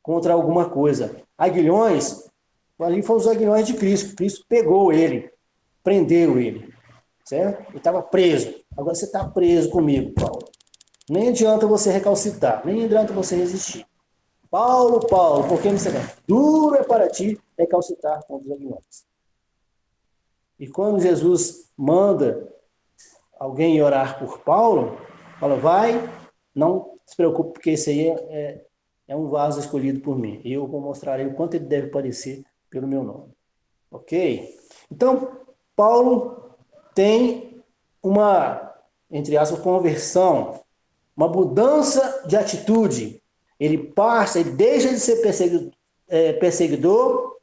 Speaker 3: contra alguma coisa. Aguilhões, ali foram os aguilhões de Cristo. Cristo pegou ele, prendeu ele, certo? Ele estava preso. Agora você está preso comigo, Paulo. Nem adianta você recalcitar, nem adianta você resistir. Paulo, Paulo, por que me serve? Duro é para ti recalcitar contra os aguilhões. E quando Jesus manda alguém orar por Paulo, fala, vai, não se preocupe, porque esse aí é um vaso escolhido por mim. E eu vou mostrar aí o quanto ele deve parecer pelo meu nome. Ok? Então, Paulo tem uma, entre aspas, conversão, uma mudança de atitude. Ele deixa de ser perseguidor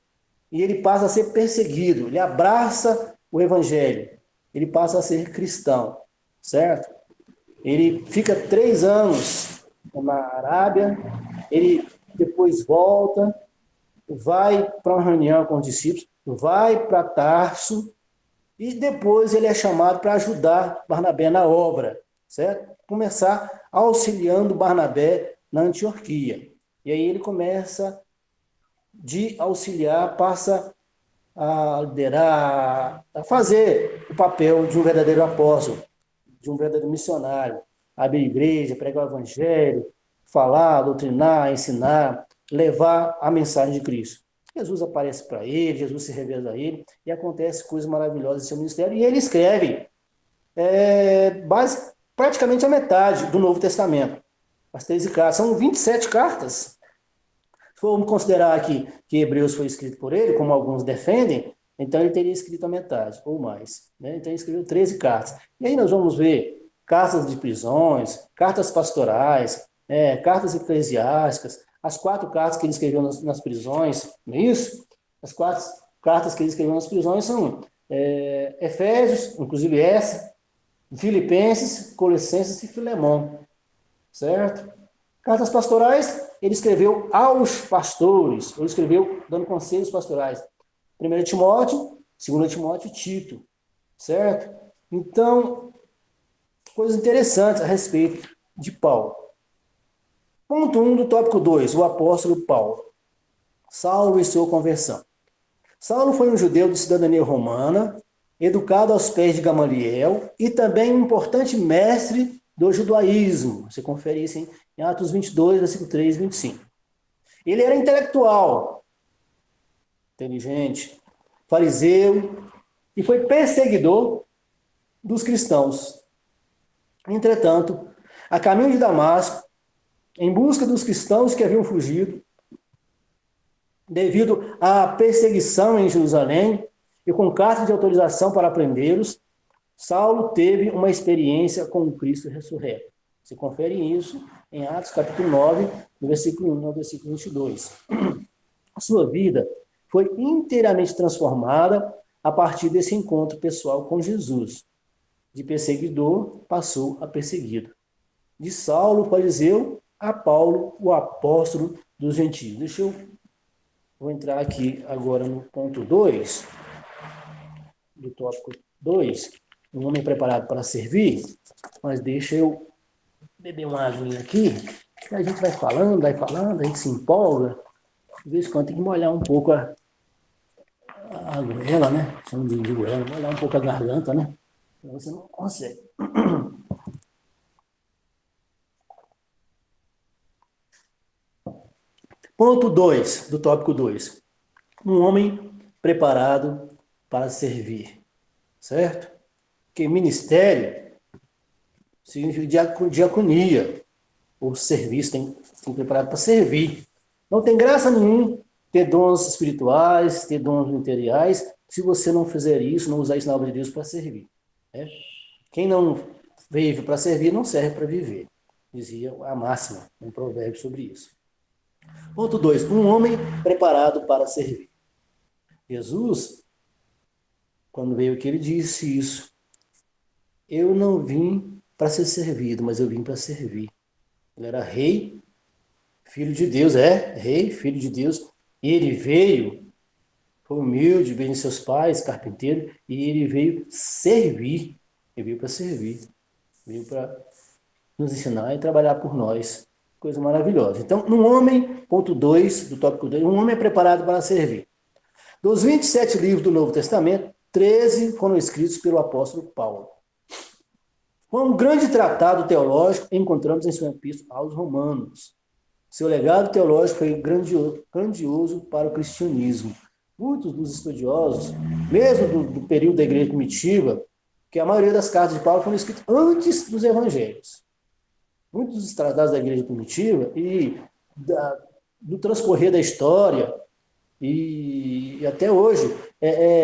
Speaker 3: e ele passa a ser perseguido. Ele abraça o evangelho. Ele passa a ser cristão, certo? Ele fica 3 anos na Arábia, ele depois volta, vai para uma reunião com os discípulos, vai para Tarso e depois ele é chamado para ajudar Barnabé na obra, certo? Começar auxiliando Barnabé na Antioquia. E aí ele começa de auxiliar, passa a liderar, a fazer o papel de um verdadeiro apóstolo, de um verdadeiro missionário, abrir igreja, pregar o evangelho, falar, doutrinar, ensinar, levar a mensagem de Cristo. Jesus aparece para ele, Jesus se revela a ele, e acontece coisas maravilhosas em seu ministério, e ele escreve praticamente a metade do Novo Testamento. As 13 cartas, são 27 cartas. Se formos considerar aqui que Hebreus foi escrito por ele, como alguns defendem, então ele teria escrito a metade, ou mais. Né? Então ele escreveu 13 cartas. E aí nós vamos ver cartas de prisões, cartas pastorais, cartas eclesiásticas, as 4 cartas que ele escreveu nas prisões, não é isso? As 4 cartas que ele escreveu nas prisões são Efésios, inclusive essa, Filipenses, Colossenses e Filemão, certo? Cartas pastorais, ele escreveu aos pastores, ele escreveu dando conselhos pastorais. 1 Timóteo, 2 Timóteo e Tito, certo? Então, coisas interessantes a respeito de Paulo. Ponto 1 do tópico 2, o apóstolo Paulo. Saulo e sua conversão. Saulo foi um judeu de cidadania romana, educado aos pés de Gamaliel e também um importante mestre do judaísmo. Você confere isso em Atos 22, versículo 3 e 25. Ele era intelectual, inteligente, fariseu e foi perseguidor dos cristãos. Entretanto, a caminho de Damasco, em busca dos cristãos que haviam fugido, devido à perseguição em Jerusalém e com carta de autorização para prendê-los, Saulo teve uma experiência com o Cristo ressurreto. Você confere isso em Atos capítulo 9, do versículo 1 ao versículo 22. A sua vida foi inteiramente transformada a partir desse encontro pessoal com Jesus. De perseguidor, passou a perseguido. De Saulo, fariseu, a Paulo, o apóstolo dos gentios. Vou entrar aqui agora no ponto 2, do tópico 2, um homem preparado para servir, mas deixa eu beber uma aguinha aqui, que a gente vai falando, a gente se empolga, de vez em quando tem que molhar um pouco a goela, né? Chama de goela, molhar um pouco a garganta, né? Você não consegue. Ponto 2, do tópico 2. Um homem preparado para servir, certo? Porque ministério significa diaconia, ou serviço, tem preparado para servir. Não tem graça nenhuma ter dons espirituais, ter dons materiais, se você não fizer isso, não usar isso na obra de Deus para servir. Né? Quem não vive para servir, não serve para viver. Dizia a máxima, um provérbio sobre isso. Ponto 2. Um homem preparado para servir. Jesus, quando veio aqui, ele disse isso. Eu não vim para ser servido, mas eu vim para servir. Ele era rei, filho de Deus, rei, filho de Deus. E ele veio, foi humilde, veio de seus pais, carpinteiro, e ele veio servir. Ele veio para servir. Veio para nos ensinar e trabalhar por nós. Coisa maravilhosa. Então, um homem, ponto 2 do tópico 2, um homem é preparado para servir. Dos 27 livros do Novo Testamento, 13 foram escritos pelo apóstolo Paulo. Um grande tratado teológico encontramos em sua epístola aos Romanos. Seu legado teológico foi grandioso para o cristianismo. Muitos dos estudiosos, mesmo do período da igreja primitiva, que a maioria das cartas de Paulo foram escritas antes dos evangelhos. Muitos dos tratados da igreja primitiva e do transcorrer da história e até hoje,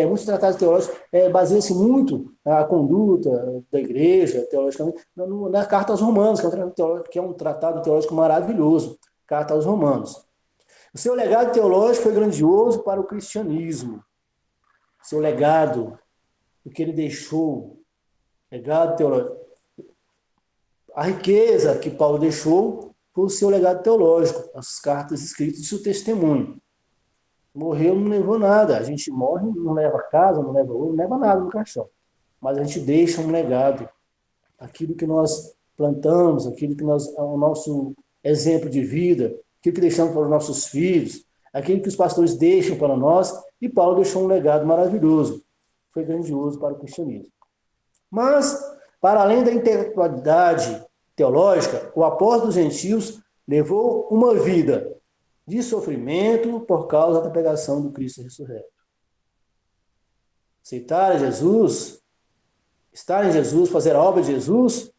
Speaker 3: muitos tratados teológicos baseiam-se muito a conduta da igreja, teologicamente, na Carta aos Romanos, que é um tratado teológico maravilhoso, Carta aos Romanos. O seu legado teológico foi grandioso para o cristianismo. Seu legado, o que ele deixou, legado teológico. A riqueza que Paulo deixou foi o seu legado teológico, as cartas escritas e seu testemunho. Morreu, não levou nada. A gente morre, não leva casa, não leva ouro, não leva nada no caixão. Mas a gente deixa um legado. Aquilo que nós plantamos, aquilo que é o nosso exemplo de vida, aquilo que deixamos para os nossos filhos, aquilo que os pastores deixam para nós, e Paulo deixou um legado maravilhoso. Foi grandioso para o cristianismo. Mas, para além da intelectualidade teológica, o apóstolo dos gentios levou uma vida de sofrimento por causa da pregação do Cristo ressurreto. Aceitar Jesus, estar em Jesus, fazer a obra de Jesus,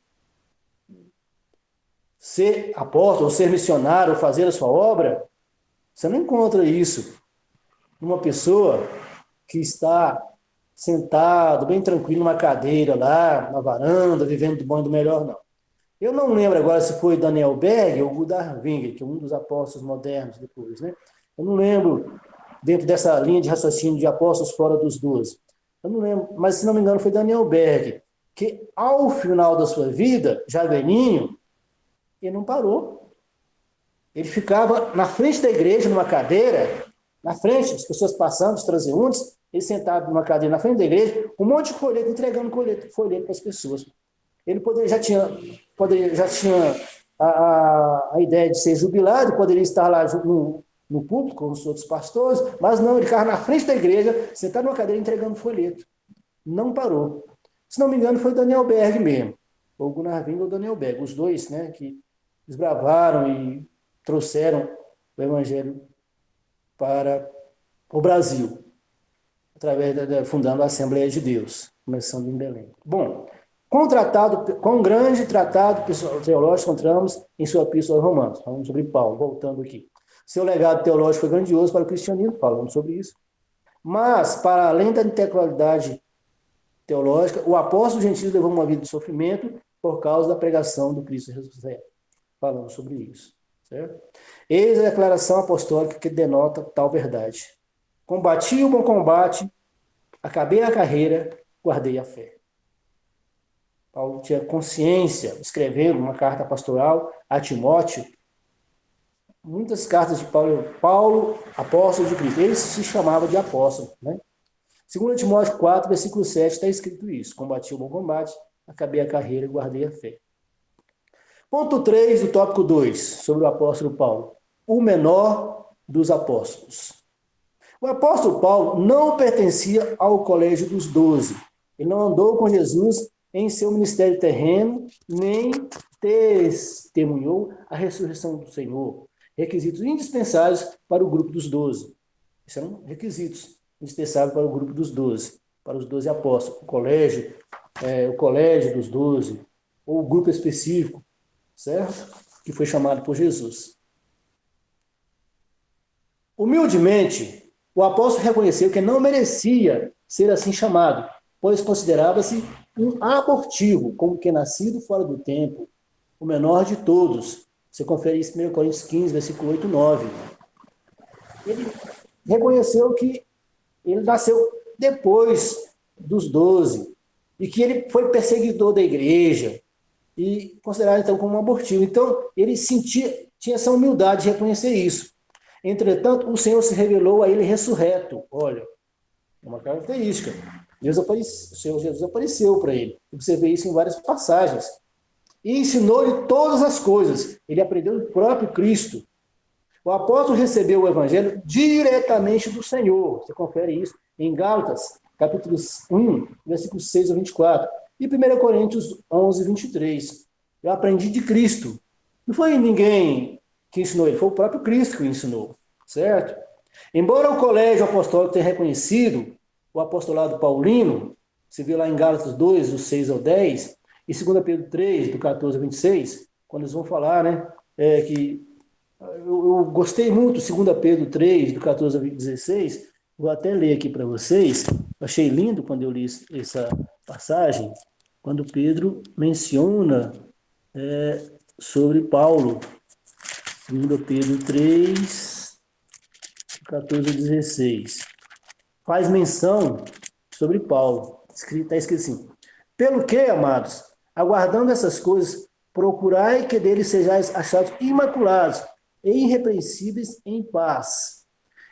Speaker 3: ser apóstolo, ser missionário, fazer a sua obra, você não encontra isso numa pessoa que está sentado, bem tranquilo, numa cadeira lá, na varanda, vivendo do bom e do melhor, não. Eu não lembro agora se foi Daniel Berg ou Gunnar Wingre, que é um dos apóstolos modernos depois, né? Eu não lembro, dentro dessa linha de raciocínio de apóstolos fora dos 12. Eu não lembro, mas se não me engano foi Daniel Berg, que ao final da sua vida, já velhinho, ele não parou. Ele ficava na frente da igreja, numa cadeira, na frente, as pessoas passando, os transeuntes, ele sentado numa cadeira na frente da igreja, um monte de folheto, entregando folheto para as pessoas. Ele já tinha a ideia de ser jubilado, poderia estar lá no púlpito com os outros pastores, mas não, ele ficava na frente da igreja, sentado numa cadeira, entregando folheto. Não parou. Se não me engano, foi Daniel Berg mesmo, ou Gunnar Wingre ou Daniel Berg, os dois, né, que desbravaram e trouxeram o evangelho para o Brasil, através fundando a Assembleia de Deus, começando em Belém. Bom, com um grande tratado teológico encontramos em sua epístola aos Romanos, falando sobre Paulo, voltando aqui. Seu legado teológico foi grandioso para o cristianismo, falando sobre isso. Mas, para além da intelectualidade teológica, o apóstolo gentil levou uma vida de sofrimento por causa da pregação do Cristo ressuscitado, falando sobre isso. Certo? Eis a declaração apostólica que denota tal verdade. Combati o bom combate, acabei a carreira, guardei a fé. Paulo tinha consciência, escrevendo uma carta pastoral a Timóteo, muitas cartas de Paulo, apóstolo de Cristo, ele se chamava de apóstolo, né? 2 Timóteo 4, versículo 7, está escrito isso: combati o bom combate, acabei a carreira e guardei a fé. Ponto 3 do tópico 2, sobre o apóstolo Paulo, o menor dos apóstolos. O apóstolo Paulo não pertencia ao colégio dos 12. Ele não andou com Jesus em seu ministério terreno, nem testemunhou a ressurreição do Senhor. Requisitos indispensáveis para o grupo dos 12. Esses eram requisitos indispensáveis para o grupo dos 12, para os 12 apóstolos. O colégio dos 12, ou o grupo específico, certo? Que foi chamado por Jesus. Humildemente, o apóstolo reconheceu que não merecia ser assim chamado, pois considerava-se um abortivo, como que nascido fora do tempo, o menor de todos. Você confere isso em 1 Coríntios 15, versículo 8 e 9. Ele reconheceu que ele nasceu depois dos 12, e que ele foi perseguidor da igreja, e considerado então como um abortivo. Então, ele tinha essa humildade de reconhecer isso. Entretanto, o Senhor se revelou a ele ressurreto. Olha, é uma característica. O Senhor Jesus apareceu para ele. Você vê isso em várias passagens. E ensinou-lhe todas as coisas. Ele aprendeu do próprio Cristo. O apóstolo recebeu o evangelho diretamente do Senhor. Você confere isso em Gálatas, capítulo 1, versículos 6 a 24. E 1 Coríntios 11, 23. Eu aprendi de Cristo. Não foi ninguém que ensinou ele, foi o próprio Cristo que ensinou. Certo? Embora o colégio apostólico tenha reconhecido o apostolado paulino, você vê lá em Gálatas 2, do 6 ao 10, e 2 Pedro 3, do 14 ao 26, quando eles vão falar, né, que eu gostei muito, 2 Pedro 3, do 14 ao 16, vou até ler aqui para vocês, achei lindo quando eu li essa passagem, quando Pedro menciona sobre Paulo, 2 Pedro 3, 14 a 16. Faz menção sobre Paulo. Está escrito assim: pelo que, amados, aguardando essas coisas, procurai que deles sejais achados imaculados e irrepreensíveis em paz,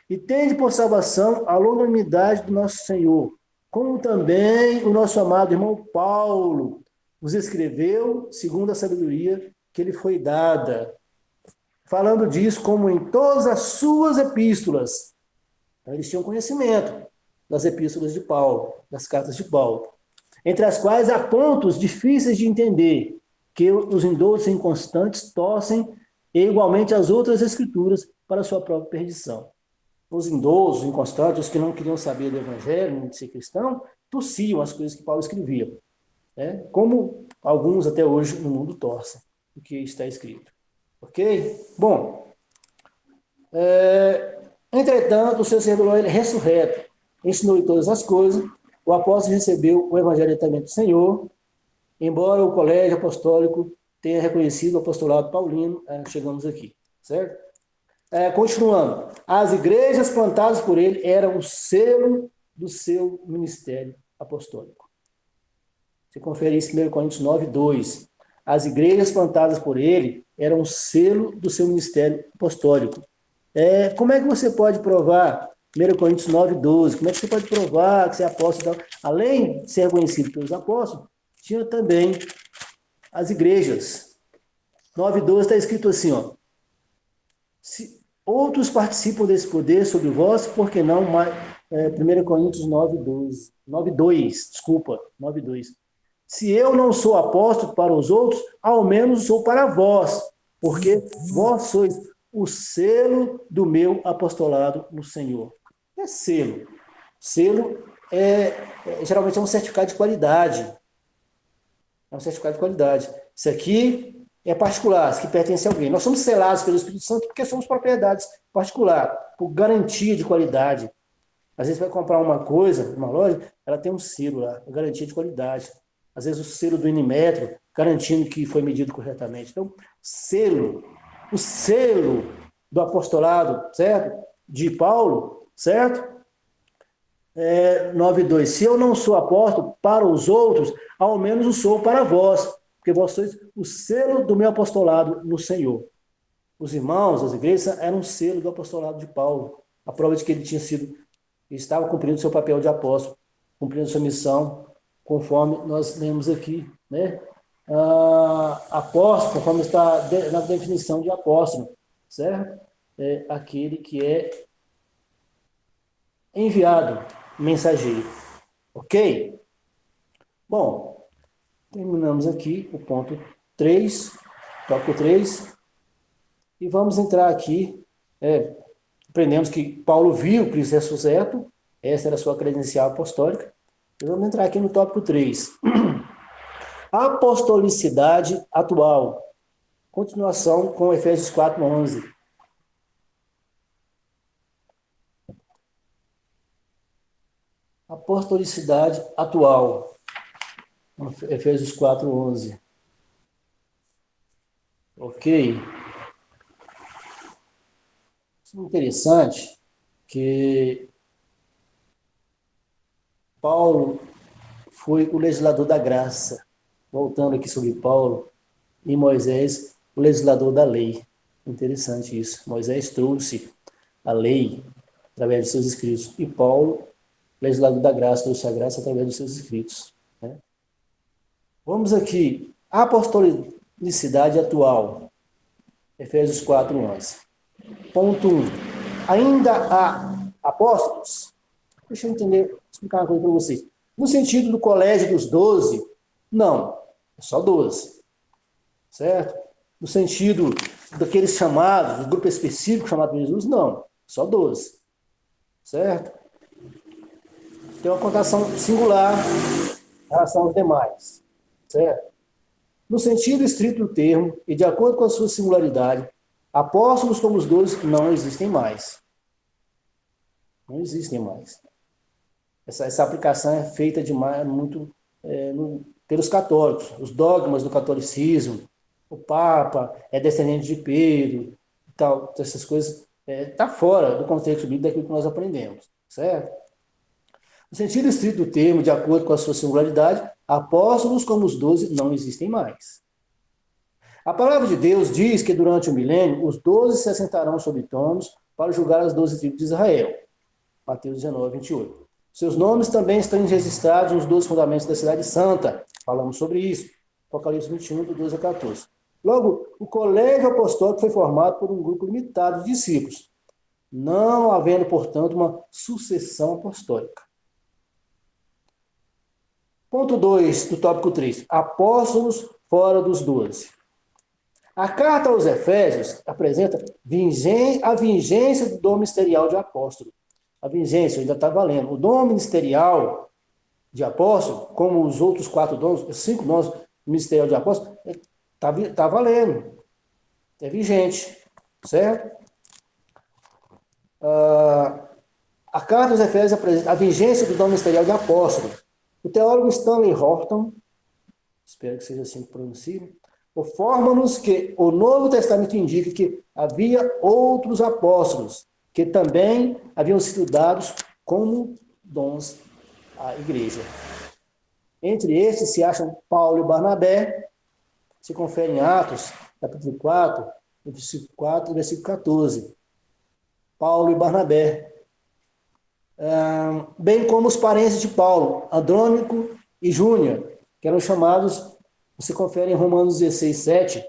Speaker 3: E tende por salvação a longanimidade do nosso Senhor, como também o nosso amado irmão Paulo vos escreveu, segundo a sabedoria que lhe foi dada, falando disso como em todas as suas epístolas. Então, eles tinham conhecimento das epístolas de Paulo, das cartas de Paulo, entre as quais há pontos difíceis de entender, que os indoutos inconstantes torcem e igualmente as outras escrituras para sua própria perdição. Os indoutos, inconstantes, os que não queriam saber do evangelho, de ser cristão, torciam as coisas que Paulo escrevia, né? Como alguns até hoje no mundo torcem o que está escrito. Ok? Bom, entretanto, o seu servidor ele ressurreto, ensinou todas as coisas, o apóstolo recebeu o evangelho diretamente do Senhor, embora o colégio apostólico tenha reconhecido o apostolado paulino, chegamos aqui, certo? Continuando, as igrejas plantadas por ele eram o selo do seu ministério apostólico. Você confere isso em 1 Coríntios 9:2. As igrejas plantadas por ele eram o selo do seu ministério apostólico. Como é que você pode provar 1 Coríntios 9:12? Como é que você pode provar que você é apóstolo? Além de ser reconhecido pelos apóstolos, tinha também as igrejas. 9:12 está escrito assim, ó. Se outros participam desse poder sobre vós, por que não mais? 1 Coríntios 9:2. 9:2. Se eu não sou apóstolo para os outros, ao menos sou para vós, porque vós sois o selo do meu apostolado no Senhor. É selo. Selo geralmente é um certificado de qualidade. É um certificado de qualidade. Isso aqui é particular, isso aqui pertence a alguém. Nós somos selados pelo Espírito Santo porque somos propriedades particulares, por garantia de qualidade. Às vezes você vai comprar uma coisa, numa loja, ela tem um selo lá, garantia de qualidade. Às vezes o selo do Inimetro, garantindo que foi medido corretamente. Então, o selo do apostolado, certo? De Paulo, certo? 9:2. Se eu não sou apóstolo para os outros, ao menos o sou para vós, porque vós sois o selo do meu apostolado no Senhor. Os irmãos, as igrejas, eram um selo do apostolado de Paulo. A prova de que ele estava cumprindo seu papel de apóstolo, cumprindo sua missão, conforme nós lemos aqui, né? Apóstolo, conforme está na definição de apóstolo, certo? É aquele que é enviado, mensageiro. Ok? Bom, terminamos aqui o ponto 3, tópico 3, e vamos entrar aqui, aprendemos que Paulo viu Cristo ressuscito, essa era a sua credencial apostólica. Vamos entrar aqui no tópico 3. Apostolicidade atual. Continuação com Efésios 4:11. Apostolicidade atual. Efésios 4:11. Ok. Isso é interessante que Paulo foi o legislador da graça. Voltando aqui sobre Paulo, e Moisés, o legislador da lei. Interessante isso. Moisés trouxe a lei através de seus escritos. E Paulo, legislador da graça, trouxe a graça através dos seus escritos. Né? Vamos aqui. Apostolicidade atual. Efésios 4:11. Ponto 1. Ainda há apóstolos? Deixa eu explicar uma coisa para vocês. No sentido do colégio dos 12, não, é só 12. Certo? No sentido daqueles chamados, do grupo específico chamado de Jesus, não, só 12. Certo? Tem uma contação singular em relação aos demais. Certo? No sentido estrito do termo, e de acordo com a sua singularidade, apóstolos como os 12 não existem mais. Não existem mais. Essa aplicação é feita muito pelos católicos, os dogmas do catolicismo, o Papa é descendente de Pedro, e tal, essas coisas, está fora do contexto bíblico daquilo que nós aprendemos, certo? No sentido estrito do termo, de acordo com a sua singularidade, apóstolos como os 12 não existem mais. A palavra de Deus diz que durante o milênio, os 12 se assentarão sobre tronos, para julgar as 12 tribos de Israel. Mateus 19, 28. Seus nomes também estão registrados nos 12 fundamentos da cidade santa. Falamos sobre isso. Apocalipse 21, do 12 a 14. Logo, o colégio apostólico foi formado por um grupo limitado de discípulos, não havendo, portanto, uma sucessão apostólica. Ponto 2 do tópico 3. Apóstolos fora dos 12. A carta aos Efésios apresenta a vigência do dom ministerial de apóstolo. A vigência ainda está valendo. O dom ministerial de apóstolo, como os outros 4 dons, 5 dons ministerial de apóstolo, está valendo. É vigente. Certo? A carta aos Efésios apresenta a vigência do dom ministerial de apóstolo. O teólogo Stanley Horton, espero que seja assim que pronuncie, informa-nos que o Novo Testamento indica que havia outros apóstolos que também haviam sido dados como dons à igreja. Entre estes se acham Paulo e Barnabé, se confere em Atos, capítulo 4, versículo 4 e versículo 14. Paulo e Barnabé. Bem como os parentes de Paulo, Andrônico e Júnior, que eram chamados, você confere em Romanos 16, 7,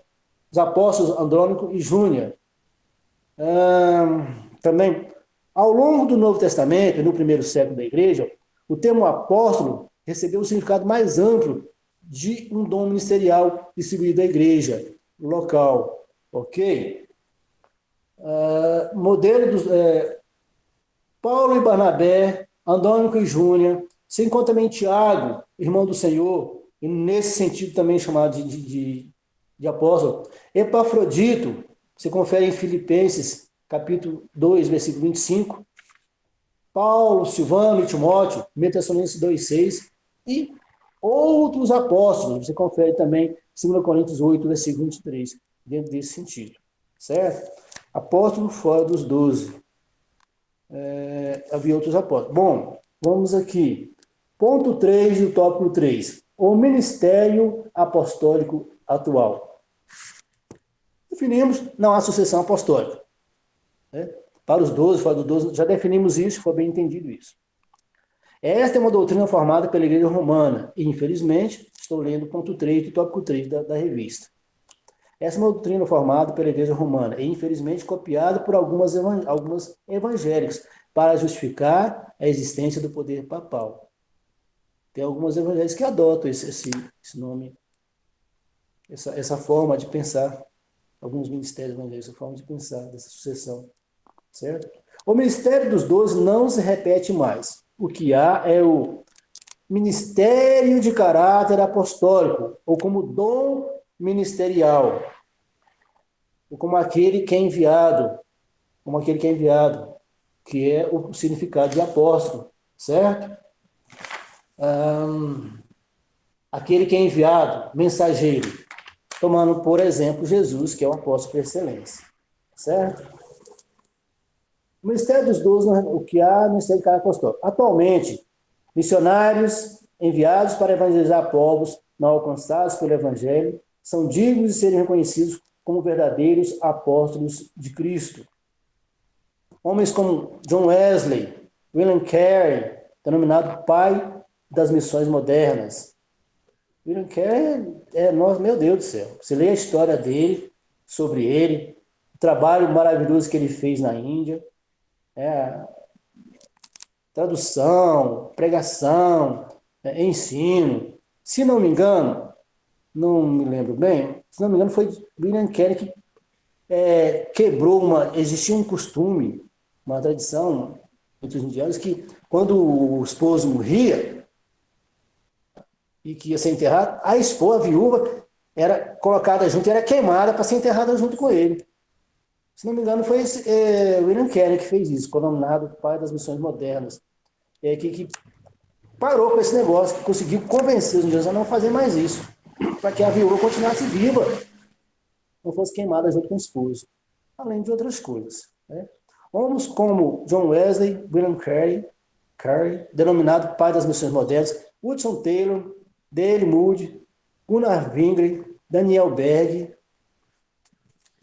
Speaker 3: os apóstolos Andrônico e Júnior. Também, ao longo do Novo Testamento, no primeiro século da igreja, o termo apóstolo recebeu um significado mais amplo de um dom ministerial distribuído à igreja local. Ok? Modelo dos... Paulo e Barnabé, Andrônico e Júnior, se encontra também Tiago, irmão do Senhor, e nesse sentido também chamado de apóstolo. Epafrodito, se confere em Filipenses, capítulo 2, versículo 25. Paulo, Silvano e Timóteo, 1 Tessalonicenses 2,6. E outros apóstolos, você confere também em 2 Coríntios 8, versículo 23, dentro desse sentido. Certo? Apóstolo fora dos 12. Havia outros apóstolos. Bom, vamos aqui. Ponto 3 do tópico 3. O ministério apostólico atual. Definimos, não há sucessão apostólica. Para os 12, fora dos 12, já definimos isso, foi bem entendido isso. Esta é uma doutrina formada pela Igreja Romana, e infelizmente, estou lendo o ponto 3 do tópico 3 da revista. Essa é uma doutrina formada pela Igreja Romana e, infelizmente, copiada por algumas evangélicas para justificar a existência do poder papal. Tem algumas evangélicas que adotam esse nome, essa forma de pensar, alguns ministérios evangélicos, essa forma de pensar dessa sucessão. Certo? O ministério dos 12 não se repete mais. O que há é o ministério de caráter apostólico, ou como dom ministerial, ou como aquele que é enviado, que é o significado de apóstolo, certo? Aquele que é enviado, mensageiro, tomando por exemplo Jesus, que é o apóstolo por excelência, certo? O ministério dos 12, o que há no ministério de caráter apostólico. Atualmente, missionários enviados para evangelizar povos não alcançados pelo evangelho são dignos de serem reconhecidos como verdadeiros apóstolos de Cristo. Homens como John Wesley, William Carey, denominado pai das missões modernas. William Carey meu Deus do céu. Você lê a história dele, sobre ele, o trabalho maravilhoso que ele fez na Índia, tradução, pregação, ensino. Se não me engano, não me lembro bem, se não me engano foi William Carey que quebrou existia um costume, uma tradição entre os indianos que quando o esposo morria e que ia ser enterrado, a esposa, a viúva, era colocada junto, era queimada para ser enterrada junto com ele. Se não me engano, foi William Carey que fez isso, denominado pai das missões modernas, que parou com esse negócio, que conseguiu convencer os indianos a não fazer mais isso, para que a viúva continuasse viva, não fosse queimada junto com o esposo, além de outras coisas. Homens como John Wesley, William Carey, denominado pai das missões modernas, Hudson Taylor, Dale Moody, Gunnar Wingren, Daniel Berg,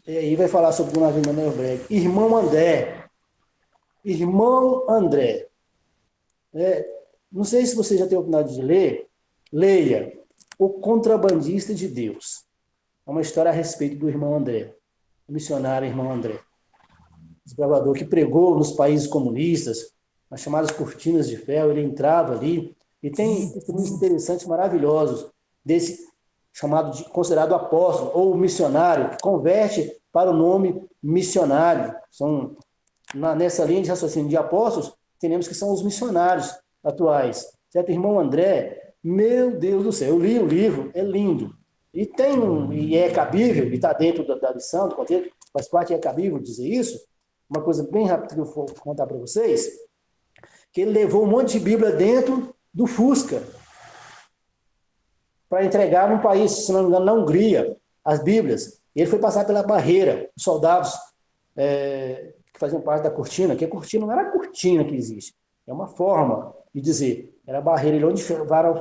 Speaker 3: e aí vai falar sobre Gunnar Wingren, Daniel Berg, irmão André, Irmão André. Não sei se você já teve a oportunidade de ler, leia O Contrabandista de Deus. É uma história a respeito do irmão André, o missionário irmão André, desbravador que pregou nos países comunistas, nas chamadas cortinas de ferro. Ele entrava ali, e tem testemunhos interessantes, maravilhosos, desse chamado considerado apóstolo, ou missionário, que converte para o nome missionário. Nessa linha de raciocínio de apóstolos, teremos que são os missionários atuais. Certo? Irmão André, meu Deus do céu, eu li o livro, é lindo. E é cabível, e está dentro da lição, do contexto, faz parte, é cabível dizer isso. Uma coisa bem rápida que eu vou contar para vocês, que ele levou um monte de Bíblia dentro do Fusca para entregar num país, se não me engano, na Hungria, as Bíblias. Ele foi passar pela barreira, os soldados que faziam parte da cortina, que a cortina não era a cortina que existe, é uma forma de dizer, era a barreira onde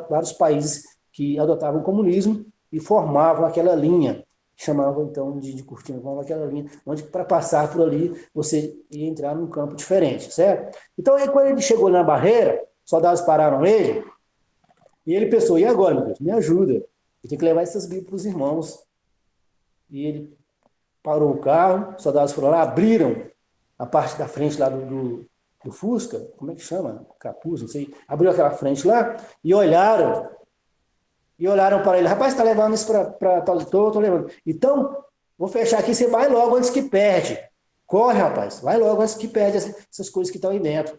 Speaker 3: vários países que adotavam o comunismo e formavam aquela linha, chamavam então de cortina, formavam aquela linha, onde para passar por ali você ia entrar num campo diferente, certo? Então, aí, quando ele chegou na barreira, os soldados pararam ele, e ele pensou, e agora, meu Deus, me ajuda, eu tenho que levar essas Bíblias para os irmãos. E ele parou o carro, os soldados foram lá, abriram a parte da frente lá do Fusca, como é que chama? Capuz, não sei. Abriu aquela frente lá e olharam para ele. Rapaz, está levando isso para... Estou levando. Então, vou fechar aqui, você vai logo antes que perde. Corre, rapaz, vai logo antes que perde essas coisas que estão aí dentro.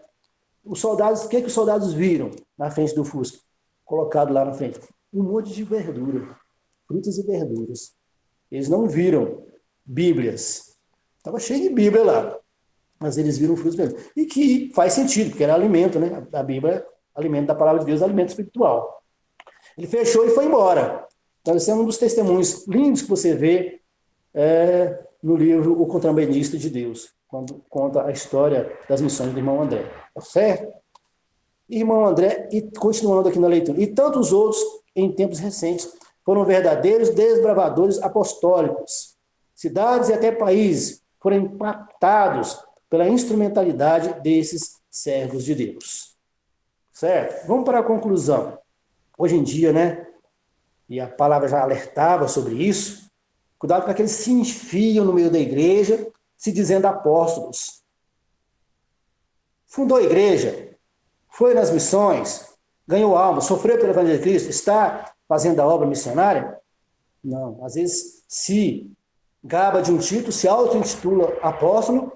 Speaker 3: Os soldados, o que os soldados viram na frente do Fusca? Colocado lá na frente. Um monte de verdura, frutas e verduras. Eles não viram Bíblias. Estava cheio de Bíblia lá. Mas eles viram frutos e verduras. E que faz sentido, porque era alimento, né? A Bíblia é alimento da palavra de Deus, alimento espiritual. Ele fechou e foi embora. Então, esse é um dos testemunhos lindos que você vê no livro O Contrabandista de Deus, quando conta a história das missões do irmão André. Tá certo? Irmão André, e continuando aqui na leitura, e tantos outros, em tempos recentes, foram verdadeiros desbravadores apostólicos. Cidades e até países foram impactados pela instrumentalidade desses servos de Deus. Certo? Vamos para a conclusão. Hoje em dia, né, e a palavra já alertava sobre isso, cuidado com aqueles que se enfiam no meio da igreja, se dizendo apóstolos. Fundou a igreja, foi nas missões, ganhou alma, sofreu pelo Evangelho de Cristo, está fazendo a obra missionária? Não. Às vezes se gaba de um título, se auto-intitula apóstolo,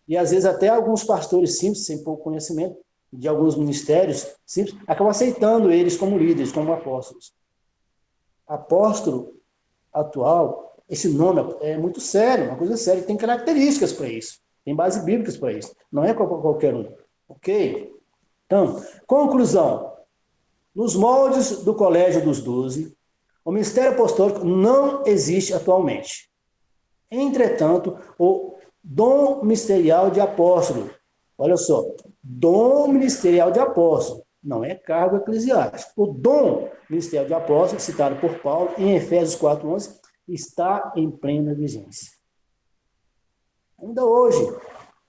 Speaker 3: e às vezes até alguns pastores simples, sem pouco conhecimento, de alguns ministérios simples, acabam aceitando eles como líderes, como apóstolos. Apóstolo atual, esse nome é muito sério, uma coisa séria, tem características para isso, tem bases bíblicas para isso, não é qualquer um. Ok? Então, conclusão. Nos moldes do Colégio dos 12, o ministério apostólico não existe atualmente. Entretanto, o dom ministerial de apóstolo, olha só, dom ministerial de apóstolo, não é cargo eclesiástico. O dom ministerial de apóstolo, citado por Paulo em Efésios 4:11, está em plena vigência. Ainda hoje,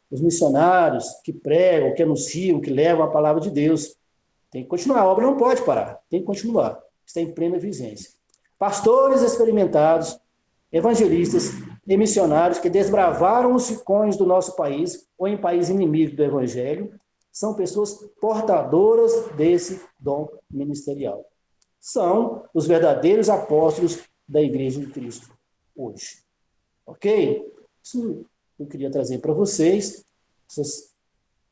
Speaker 3: os missionários que pregam, que anunciam, que levam a palavra de Deus, tem que continuar, a obra não pode parar, tem que continuar, está em plena vigência. Pastores experimentados, evangelistas e missionários que desbravaram os ricões do nosso país ou em país inimigo do evangelho, são pessoas portadoras desse dom ministerial. São os verdadeiros apóstolos da Igreja de Cristo hoje. Ok? Isso eu queria trazer para vocês, esse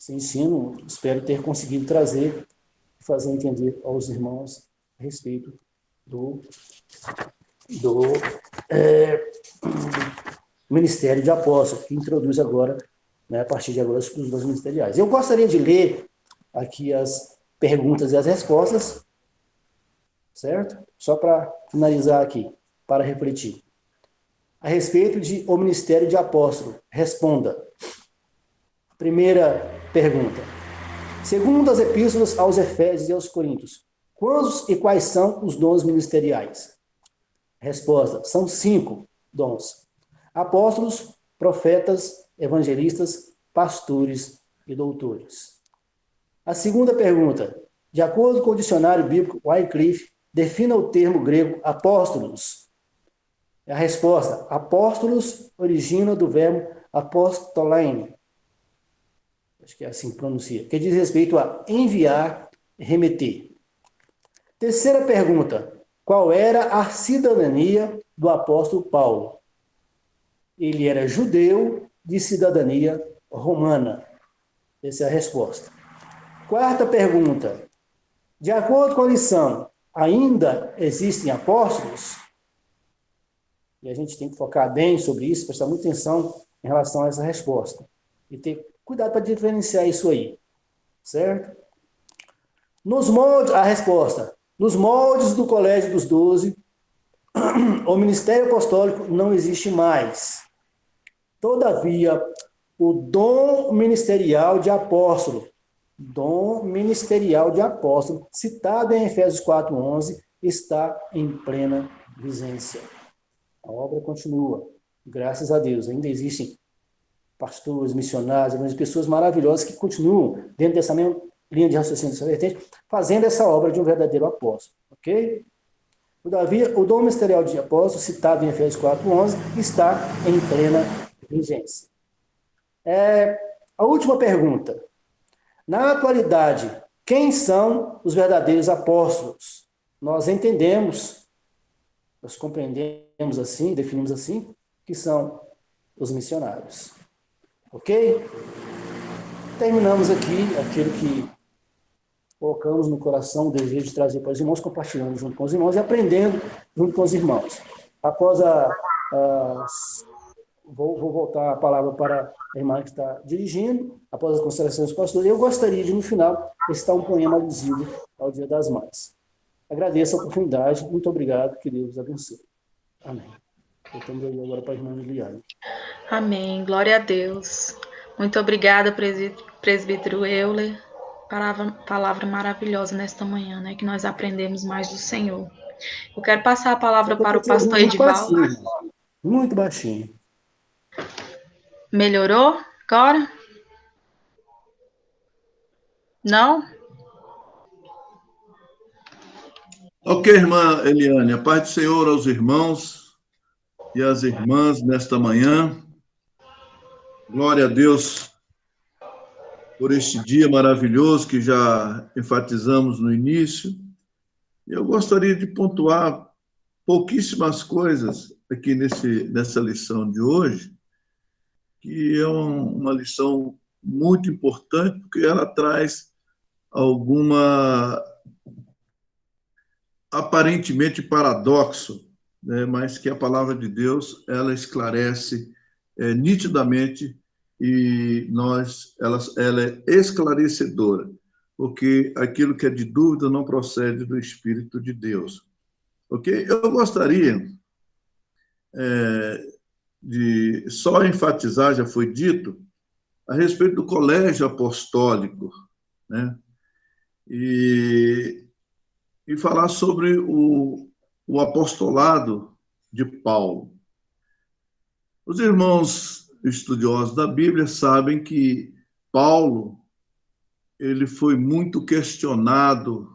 Speaker 3: ensino, espero ter conseguido trazer e fazer entender aos irmãos a respeito do Ministério de Apóstolos, que introduz agora, né, a partir de agora, os dons ministeriais. Eu gostaria de ler aqui as perguntas e as respostas, certo? Só para finalizar aqui, para refletir. A respeito de o Ministério de Apóstolo, responda. Primeira pergunta. Segundo as epístolas aos Efésios e aos Coríntios, quantos e quais são os dons ministeriais? Resposta, são 5 dons. Apóstolos, profetas, evangelistas, pastores, e doutores. A segunda pergunta. De acordo com o dicionário bíblico Wycliffe, defina o termo grego apóstolos. A resposta, apóstolos origina do verbo apostolain, acho que é assim que pronuncia, que diz respeito a enviar, remeter. Terceira pergunta, qual era a cidadania do apóstolo Paulo? Ele era judeu de cidadania romana. Essa é a resposta. Quarta pergunta, de acordo com a lição, ainda existem apóstolos? E a gente tem que focar bem sobre isso, prestar muita atenção em relação a essa resposta. E ter cuidado para diferenciar isso aí. Certo? Nos moldes, a resposta. Nos moldes do Colégio dos 12, o ministério apostólico não existe mais. Todavia, o dom ministerial de apóstolo, citado em Efésios 4:11, está em plena vigência. A obra continua, graças a Deus. Ainda existem pastores, missionários, pessoas maravilhosas que continuam dentro dessa mesma linha de raciocínio, dessa vertente, fazendo essa obra de um verdadeiro apóstolo. Ok? Todavia, o dom ministerial de apóstolo, citado em Efésios 4:11, está em plena vigência. A última pergunta. Na atualidade, quem são os verdadeiros apóstolos? Nós entendemos, nós compreendemos assim, definimos assim, que são os missionários. Ok? Terminamos aqui aquilo que colocamos no coração, o desejo de trazer para os irmãos, compartilhando junto com os irmãos e aprendendo junto com os irmãos. Após vou voltar a palavra para a irmã que está dirigindo, após as considerações do pastor, eu gostaria de, no final, recitar um poema alusivo ao Dia das Mães. Agradeço a oportunidade, muito obrigado, que Deus abençoe. Amém. Voltamos aí agora para a irmã Liliane.
Speaker 1: Amém, glória a Deus. Muito obrigada, presbítero Euler. Palavra maravilhosa nesta manhã, né? Que nós aprendemos mais do Senhor. Eu quero passar a palavra para o pastor Edivaldo.
Speaker 3: Muito baixinho.
Speaker 1: Melhorou agora? Não?
Speaker 2: Ok, irmã Eliane, a paz do Senhor aos irmãos e às irmãs nesta manhã. Glória a Deus por este dia maravilhoso que já enfatizamos no início. Eu gostaria de pontuar pouquíssimas coisas aqui nessa lição de hoje, que é uma lição muito importante, porque ela traz alguma aparentemente paradoxo, né, mas que a palavra de Deus ela esclarece nitidamente e ela é esclarecedora, porque aquilo que é de dúvida não procede do Espírito de Deus. Ok? Eu gostaria de só enfatizar, já foi dito, a respeito do colégio apostólico, né? E falar sobre o apostolado de Paulo. Os irmãos estudiosos da Bíblia sabem que Paulo ele foi muito questionado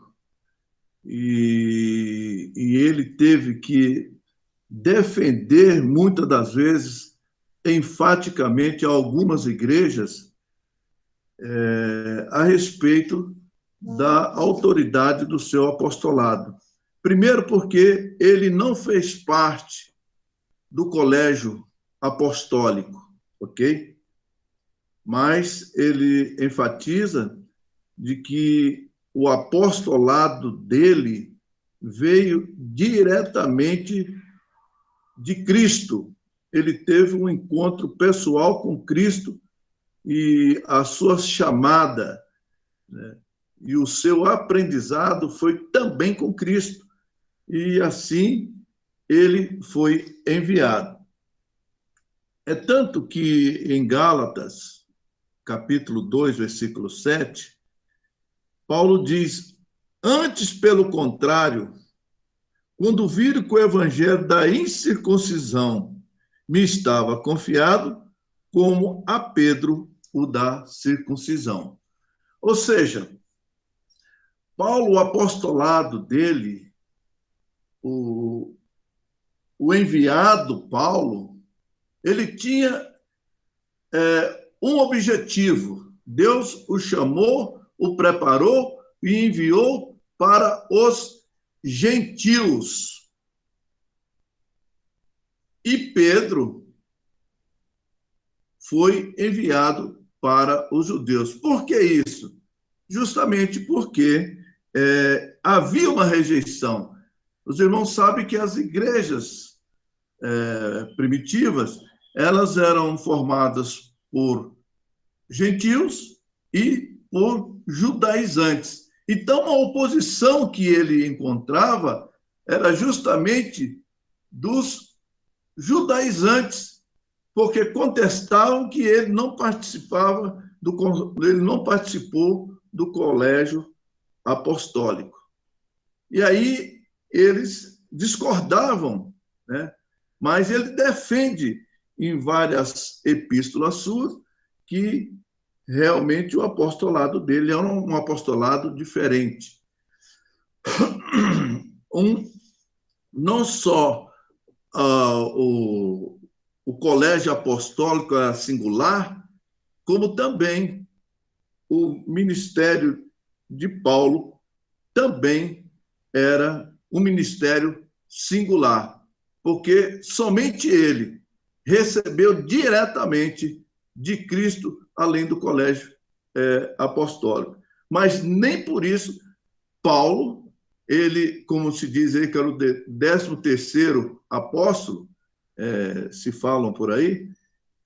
Speaker 2: e ele teve que defender, muitas das vezes, enfaticamente, algumas igrejas a respeito da autoridade do seu apostolado. Primeiro, porque ele não fez parte do colégio apostólico, ok? Mas ele enfatiza de que o apostolado dele veio diretamente de Cristo. Ele teve um encontro pessoal com Cristo e a sua chamada, né, e o seu aprendizado foi também com Cristo. E assim ele foi enviado. É tanto que em Gálatas, capítulo 2, versículo 7, Paulo diz: antes, pelo contrário, quando viram que o evangelho da incircuncisão me estava confiado, como a Pedro o da circuncisão. Ou seja, Paulo, o apostolado dele, o enviado Paulo, ele tinha um objetivo. Deus o chamou, o preparou e enviou para os gentios. E Pedro foi enviado para os judeus. Por que isso? Justamente porque havia uma rejeição. Os irmãos sabem que as igrejas primitivas, elas eram formadas por gentios e por judaizantes. Então, a oposição que ele encontrava era justamente dos judaizantes, porque contestavam que ele não participou do colégio apostólico. E aí eles discordavam, né? Mas ele defende em várias epístolas suas que realmente o apostolado dele era um apostolado diferente. Não só o colégio apostólico era singular, como também o ministério de Paulo também era um ministério singular, porque somente ele recebeu diretamente de Cristo, além do colégio apostólico. Mas nem por isso Paulo, ele, como se diz aí, que era o 13º apóstolo, se falam por aí,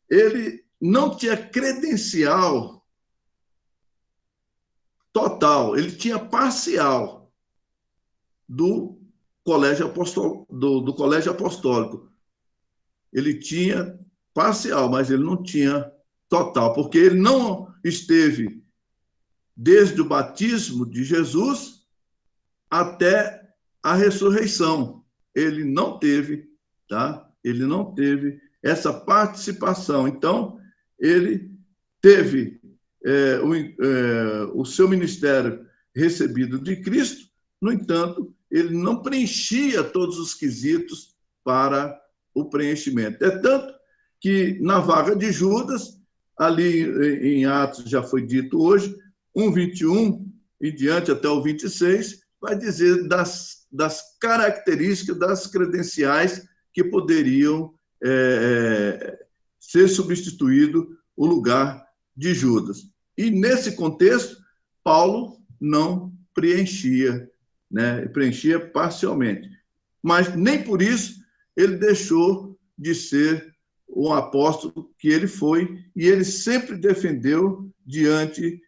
Speaker 2: ele não tinha credencial total, ele tinha parcial do colégio apostólico. Ele tinha parcial, mas ele não tinha total, porque ele não esteve desde o batismo de Jesus até a ressurreição. Ele não teve, tá? Ele não teve essa participação. Então, ele teve o seu ministério recebido de Cristo, no entanto, ele não preenchia todos os quesitos para o preenchimento. É tanto que na vaga de Judas, ali em Atos já foi dito hoje, 1:21 e diante até o 26, vai dizer das características, das credenciais que poderiam ser substituído o lugar de Judas. E nesse contexto, Paulo não preenchia, né? Preenchia parcialmente. Mas nem por isso ele deixou de ser o apóstolo que ele foi, e ele sempre defendeu diante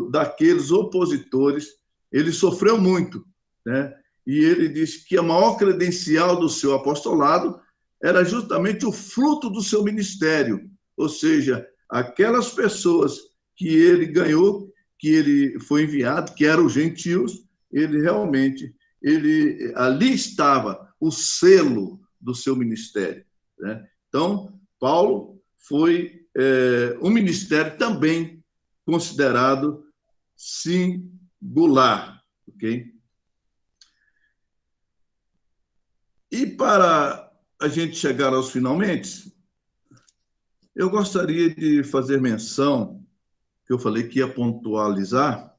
Speaker 2: daqueles opositores. Ele sofreu muito, né? E ele disse que a maior credencial do seu apostolado era justamente o fruto do seu ministério, ou seja, aquelas pessoas que ele ganhou, que ele foi enviado, que eram os gentios, ele realmente, ali estava o selo do seu ministério, né? Então, Paulo foi um ministério também considerado singular, ok? E para a gente chegar aos finalmente, eu gostaria de fazer menção, que eu falei que ia pontualizar,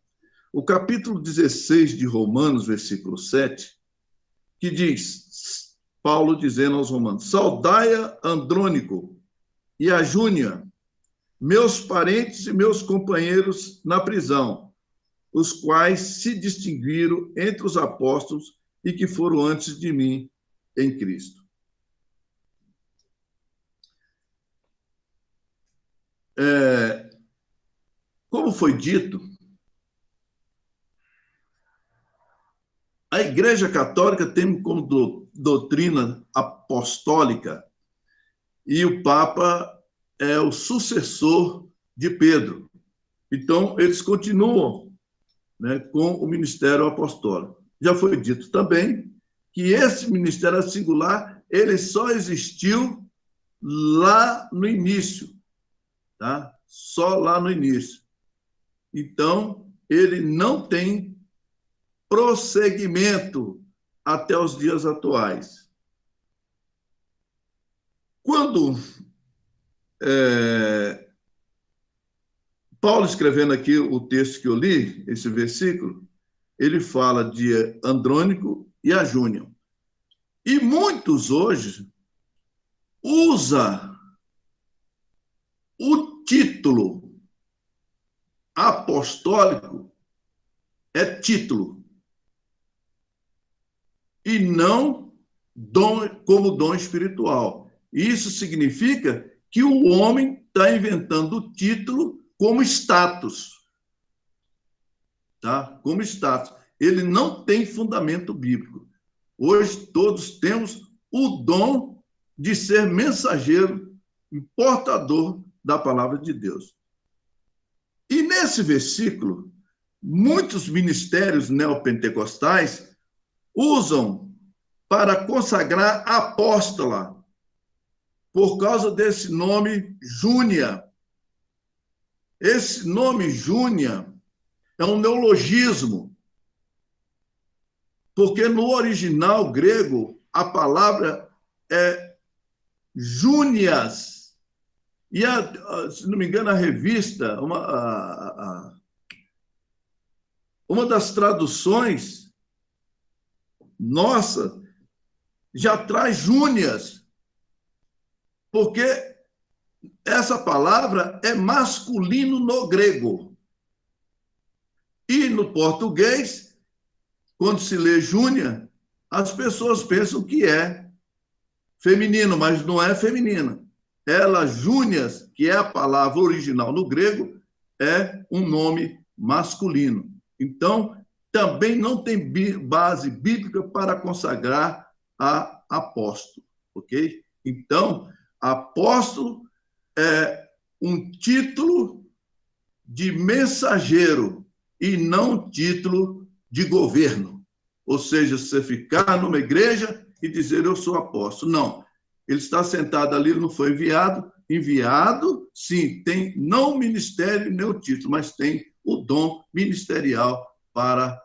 Speaker 2: o capítulo 16 de Romanos, versículo 7, que diz, Paulo dizendo aos romanos, saudai a Andrônico e a Júnia, meus parentes e meus companheiros na prisão, os quais se distinguiram entre os apóstolos e que foram antes de mim em Cristo. Como foi dito, a Igreja Católica tem como doutrina apostólica e o Papa é o sucessor de Pedro. Então, eles continuam, né, com o ministério apostólico. Já foi dito também que esse ministério singular, ele só existiu lá no início, tá? só lá no início. Então, ele não tem prosseguimento até os dias atuais. Quando Paulo, escrevendo aqui o texto que eu li, esse versículo, ele fala de Andrônico e a Júnior. E muitos hoje usam o título apostólico, é título, e não dom, como dom espiritual. Isso significa que o homem está inventando o título como status, tá? Como status. Ele não tem fundamento bíblico. Hoje todos temos o dom de ser mensageiro e portador da palavra de Deus. E nesse versículo, muitos ministérios neopentecostais usam para consagrar apóstola, por causa desse nome Júnia. Esse nome Júnia é um neologismo, porque no original grego a palavra é Júnias. E, se não me engano, a revista, uma das traduções nossa já traz Júnias, porque essa palavra é masculino no grego. E no português, quando se lê Júnia, as pessoas pensam que é feminino, mas não é feminina. Ela, Júnias, que é a palavra original no grego, é um nome masculino. Então, também não tem base bíblica para consagrar a apóstolo, ok? Então, apóstolo é um título de mensageiro e não título de governo. Ou seja, você ficar numa igreja e dizer eu sou apóstolo. Não. Ele está sentado ali, ele não foi enviado. Enviado, sim, tem não o ministério nem o título, mas tem o dom ministerial para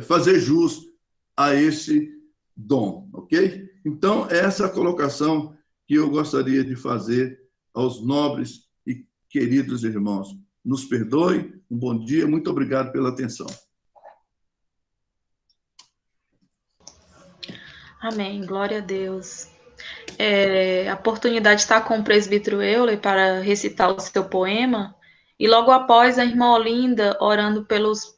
Speaker 2: fazer jus a esse dom, ok? Então, essa é a colocação que eu gostaria de fazer aos nobres e queridos irmãos. Nos perdoe, um bom dia, muito obrigado pela atenção.
Speaker 1: Amém, glória a Deus. A oportunidade está com o presbítero Euler para recitar o seu poema, e logo após a irmã Olinda orando pelos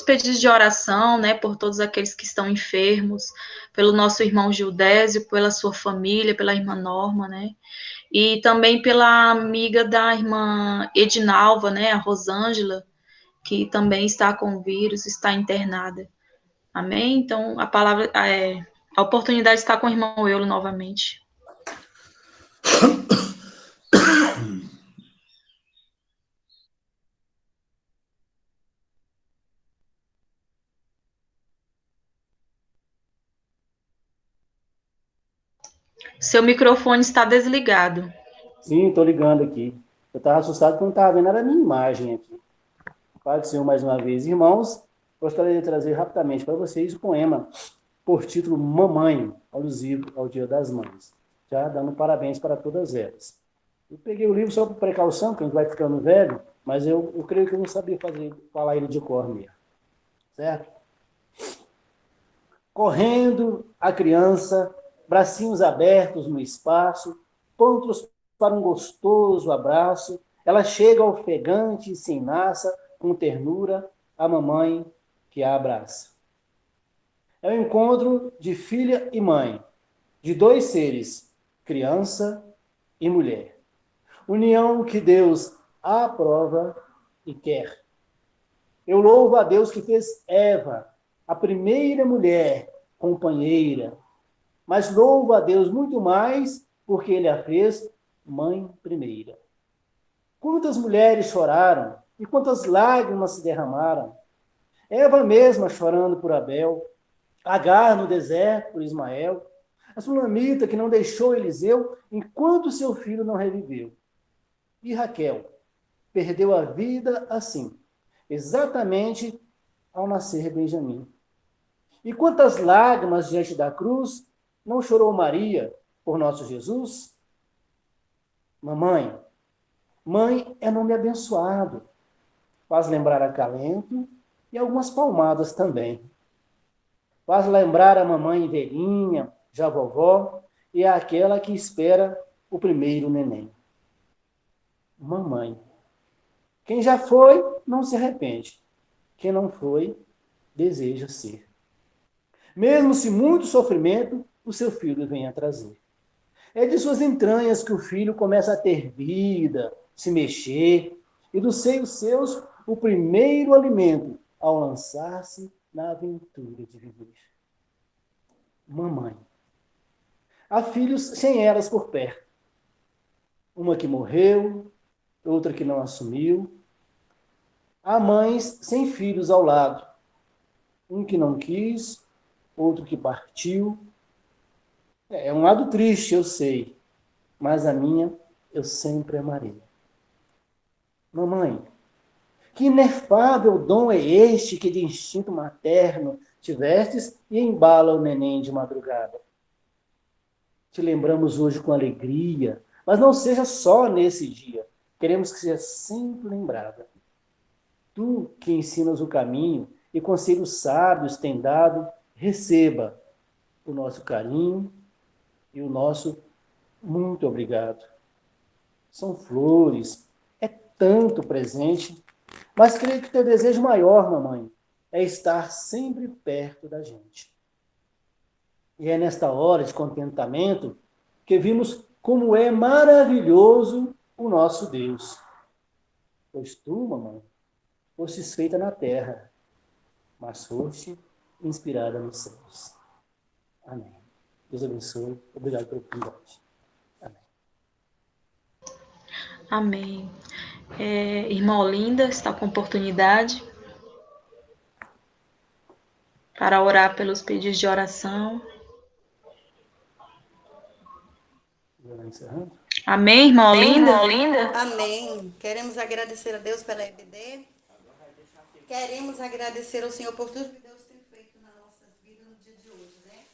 Speaker 1: pedidos de oração, né, por todos aqueles que estão enfermos, pelo nosso irmão Gildésio, pela sua família, pela irmã Norma, né, e também pela amiga da irmã Edinalva, né, a Rosângela, que também está com vírus, está internada. Amém? Então, a oportunidade está com o irmão Euler novamente. Seu microfone está desligado.
Speaker 3: Sim, estou ligando aqui. Eu estava assustado porque não estava vendo a minha imagem aqui. Pai do Senhor, mais uma vez. Irmãos, gostaria de trazer rapidamente para vocês o poema por título Mamãe, alusivo ao Dia das Mães. Já dando parabéns para todas elas. Eu peguei o livro só por precaução, porque a gente vai ficando velho, mas eu creio que eu não sabia falar ele de cor mesmo. Certo? Correndo, a criança, bracinhos abertos no espaço, prontos para um gostoso abraço, ela chega ofegante e sem massa, com ternura, a mamãe que a abraça. É o encontro de filha e mãe, de dois seres, criança e mulher. União que Deus aprova e quer. Eu louvo a Deus que fez Eva, a primeira mulher, companheira, mas louvo a Deus muito mais porque Ele a fez mãe primeira. Quantas mulheres choraram e quantas lágrimas se derramaram. Eva mesma chorando por Abel, Agar no deserto por Ismael, a sunamita que não deixou Eliseu enquanto seu filho não reviveu. E Raquel perdeu a vida assim, exatamente ao nascer Benjamim. E quantas lágrimas diante da cruz não chorou Maria por nosso Jesus? Mamãe, mãe é nome abençoado, faz lembrar acalento e algumas palmadas também. Faz lembrar a mamãe velhinha, já vovó, e é aquela que espera o primeiro neném. Mamãe. Quem já foi, não se arrepende. Quem não foi, deseja ser. Mesmo se muito sofrimento o seu filho venha trazer. É de suas entranhas que o filho começa a ter vida, se mexer, e dos seios seus o primeiro alimento ao lançar-se na aventura de viver. Mamãe. Há filhos sem elas por perto. Uma que morreu, outra que não assumiu. Há mães sem filhos ao lado. Um que não quis, outro que partiu. É um lado triste, eu sei, mas a minha eu sempre amarei. Mamãe, que inefável dom é este que de instinto materno tivestes e embala o neném de madrugada? Te lembramos hoje com alegria, mas não seja só nesse dia. Queremos que seja sempre lembrada. Tu que ensinas o caminho e conselhos sábios tem dado, receba o nosso carinho e o nosso muito obrigado. São flores, é tanto presente, mas creio que teu desejo maior, mamãe, é estar sempre perto da gente. E é nesta hora de contentamento que vimos como é maravilhoso o nosso Deus. Pois tu, mamãe, fostes feita na terra, mas foste inspirada nos céus. Amém. Deus abençoe. Obrigado pela oportunidade. Amém.
Speaker 1: Amém. Irmã Olinda está com oportunidade para orar pelos pedidos de oração.
Speaker 3: Encerrando.
Speaker 1: Amém, irmã Olinda?
Speaker 4: Amém. Queremos agradecer a Deus pela EBD. Queremos agradecer ao Senhor por tudo que Deus tem feito nas nossas vidas no dia de hoje, né?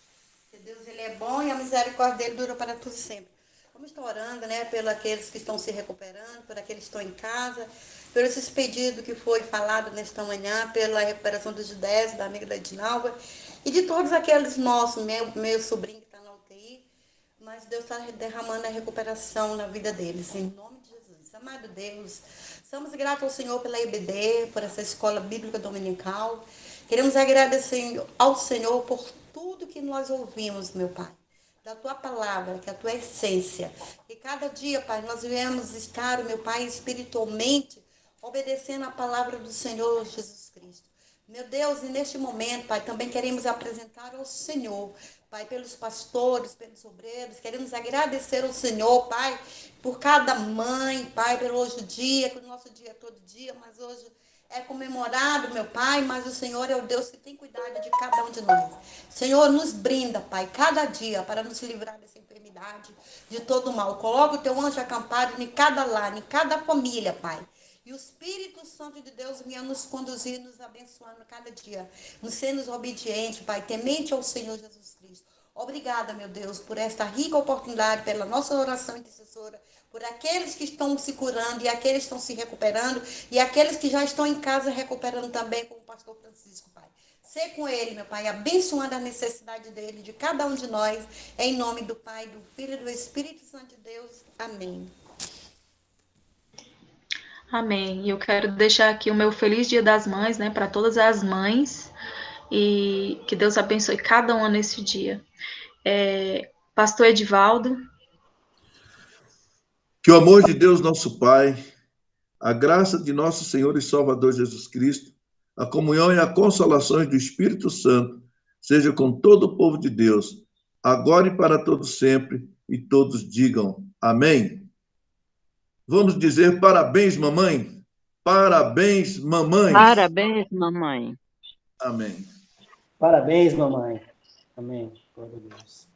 Speaker 4: Que Deus, Ele é bom e a misericórdia dele dura para tudo sempre. Vamos estar orando, né? Pelos aqueles que estão se recuperando, por aqueles que estão em casa, por esses pedidos que foi falado nesta manhã, pela recuperação dos Judés, da amiga da Edinalva, e de todos aqueles nossos, meu sobrinho que está na UTI, mas Deus está derramando a recuperação na vida deles, em nome de Jesus. Amado Deus, somos gratos ao Senhor pela IBD, por essa escola bíblica dominical. Queremos agradecer ao Senhor por tudo que nós ouvimos, meu Pai, da Tua palavra, que é a Tua essência. E cada dia, Pai, nós viemos estar, meu Pai, espiritualmente, obedecendo a palavra do Senhor Jesus Cristo. Meu Deus, e neste momento, Pai, também queremos apresentar ao Senhor, Pai, pelos pastores, pelos obreiros, queremos agradecer ao Senhor, Pai, por cada mãe, Pai, pelo hoje o dia, que o nosso dia é todo dia, mas hoje é comemorado, meu Pai, mas o Senhor é o Deus que tem cuidado de cada um de nós. Senhor, nos brinda, Pai, cada dia para nos livrar dessa enfermidade, de todo mal. Coloca o teu anjo acampado em cada lar, em cada família, Pai. E o Espírito Santo de Deus venha nos conduzir, nos abençoando cada dia. Nos sendo obedientes, Pai, temente ao Senhor Jesus Cristo. Obrigada, meu Deus, por esta rica oportunidade, pela nossa oração intercessora, por aqueles que estão se curando e aqueles que estão se recuperando e aqueles que já estão em casa recuperando também, como o pastor Francisco, Pai. Sê com ele, meu Pai, abençoando a necessidade dele, de cada um de nós, em nome do Pai, do Filho e do Espírito Santo de Deus. Amém.
Speaker 1: Amém. E eu quero deixar aqui o meu feliz Dia das Mães, né, para todas as mães, e que Deus abençoe cada uma nesse dia. Pastor Edivaldo.
Speaker 2: Que o amor de Deus, nosso Pai, a graça de nosso Senhor e Salvador Jesus Cristo, a comunhão e a consolação do Espírito Santo seja com todo o povo de Deus, agora e para todos sempre, e todos digam amém. Vamos dizer parabéns, mamãe. Parabéns, mamãe.
Speaker 5: Parabéns, mamãe.
Speaker 2: Amém.
Speaker 3: Parabéns, mamãe. Amém. Glória a Deus.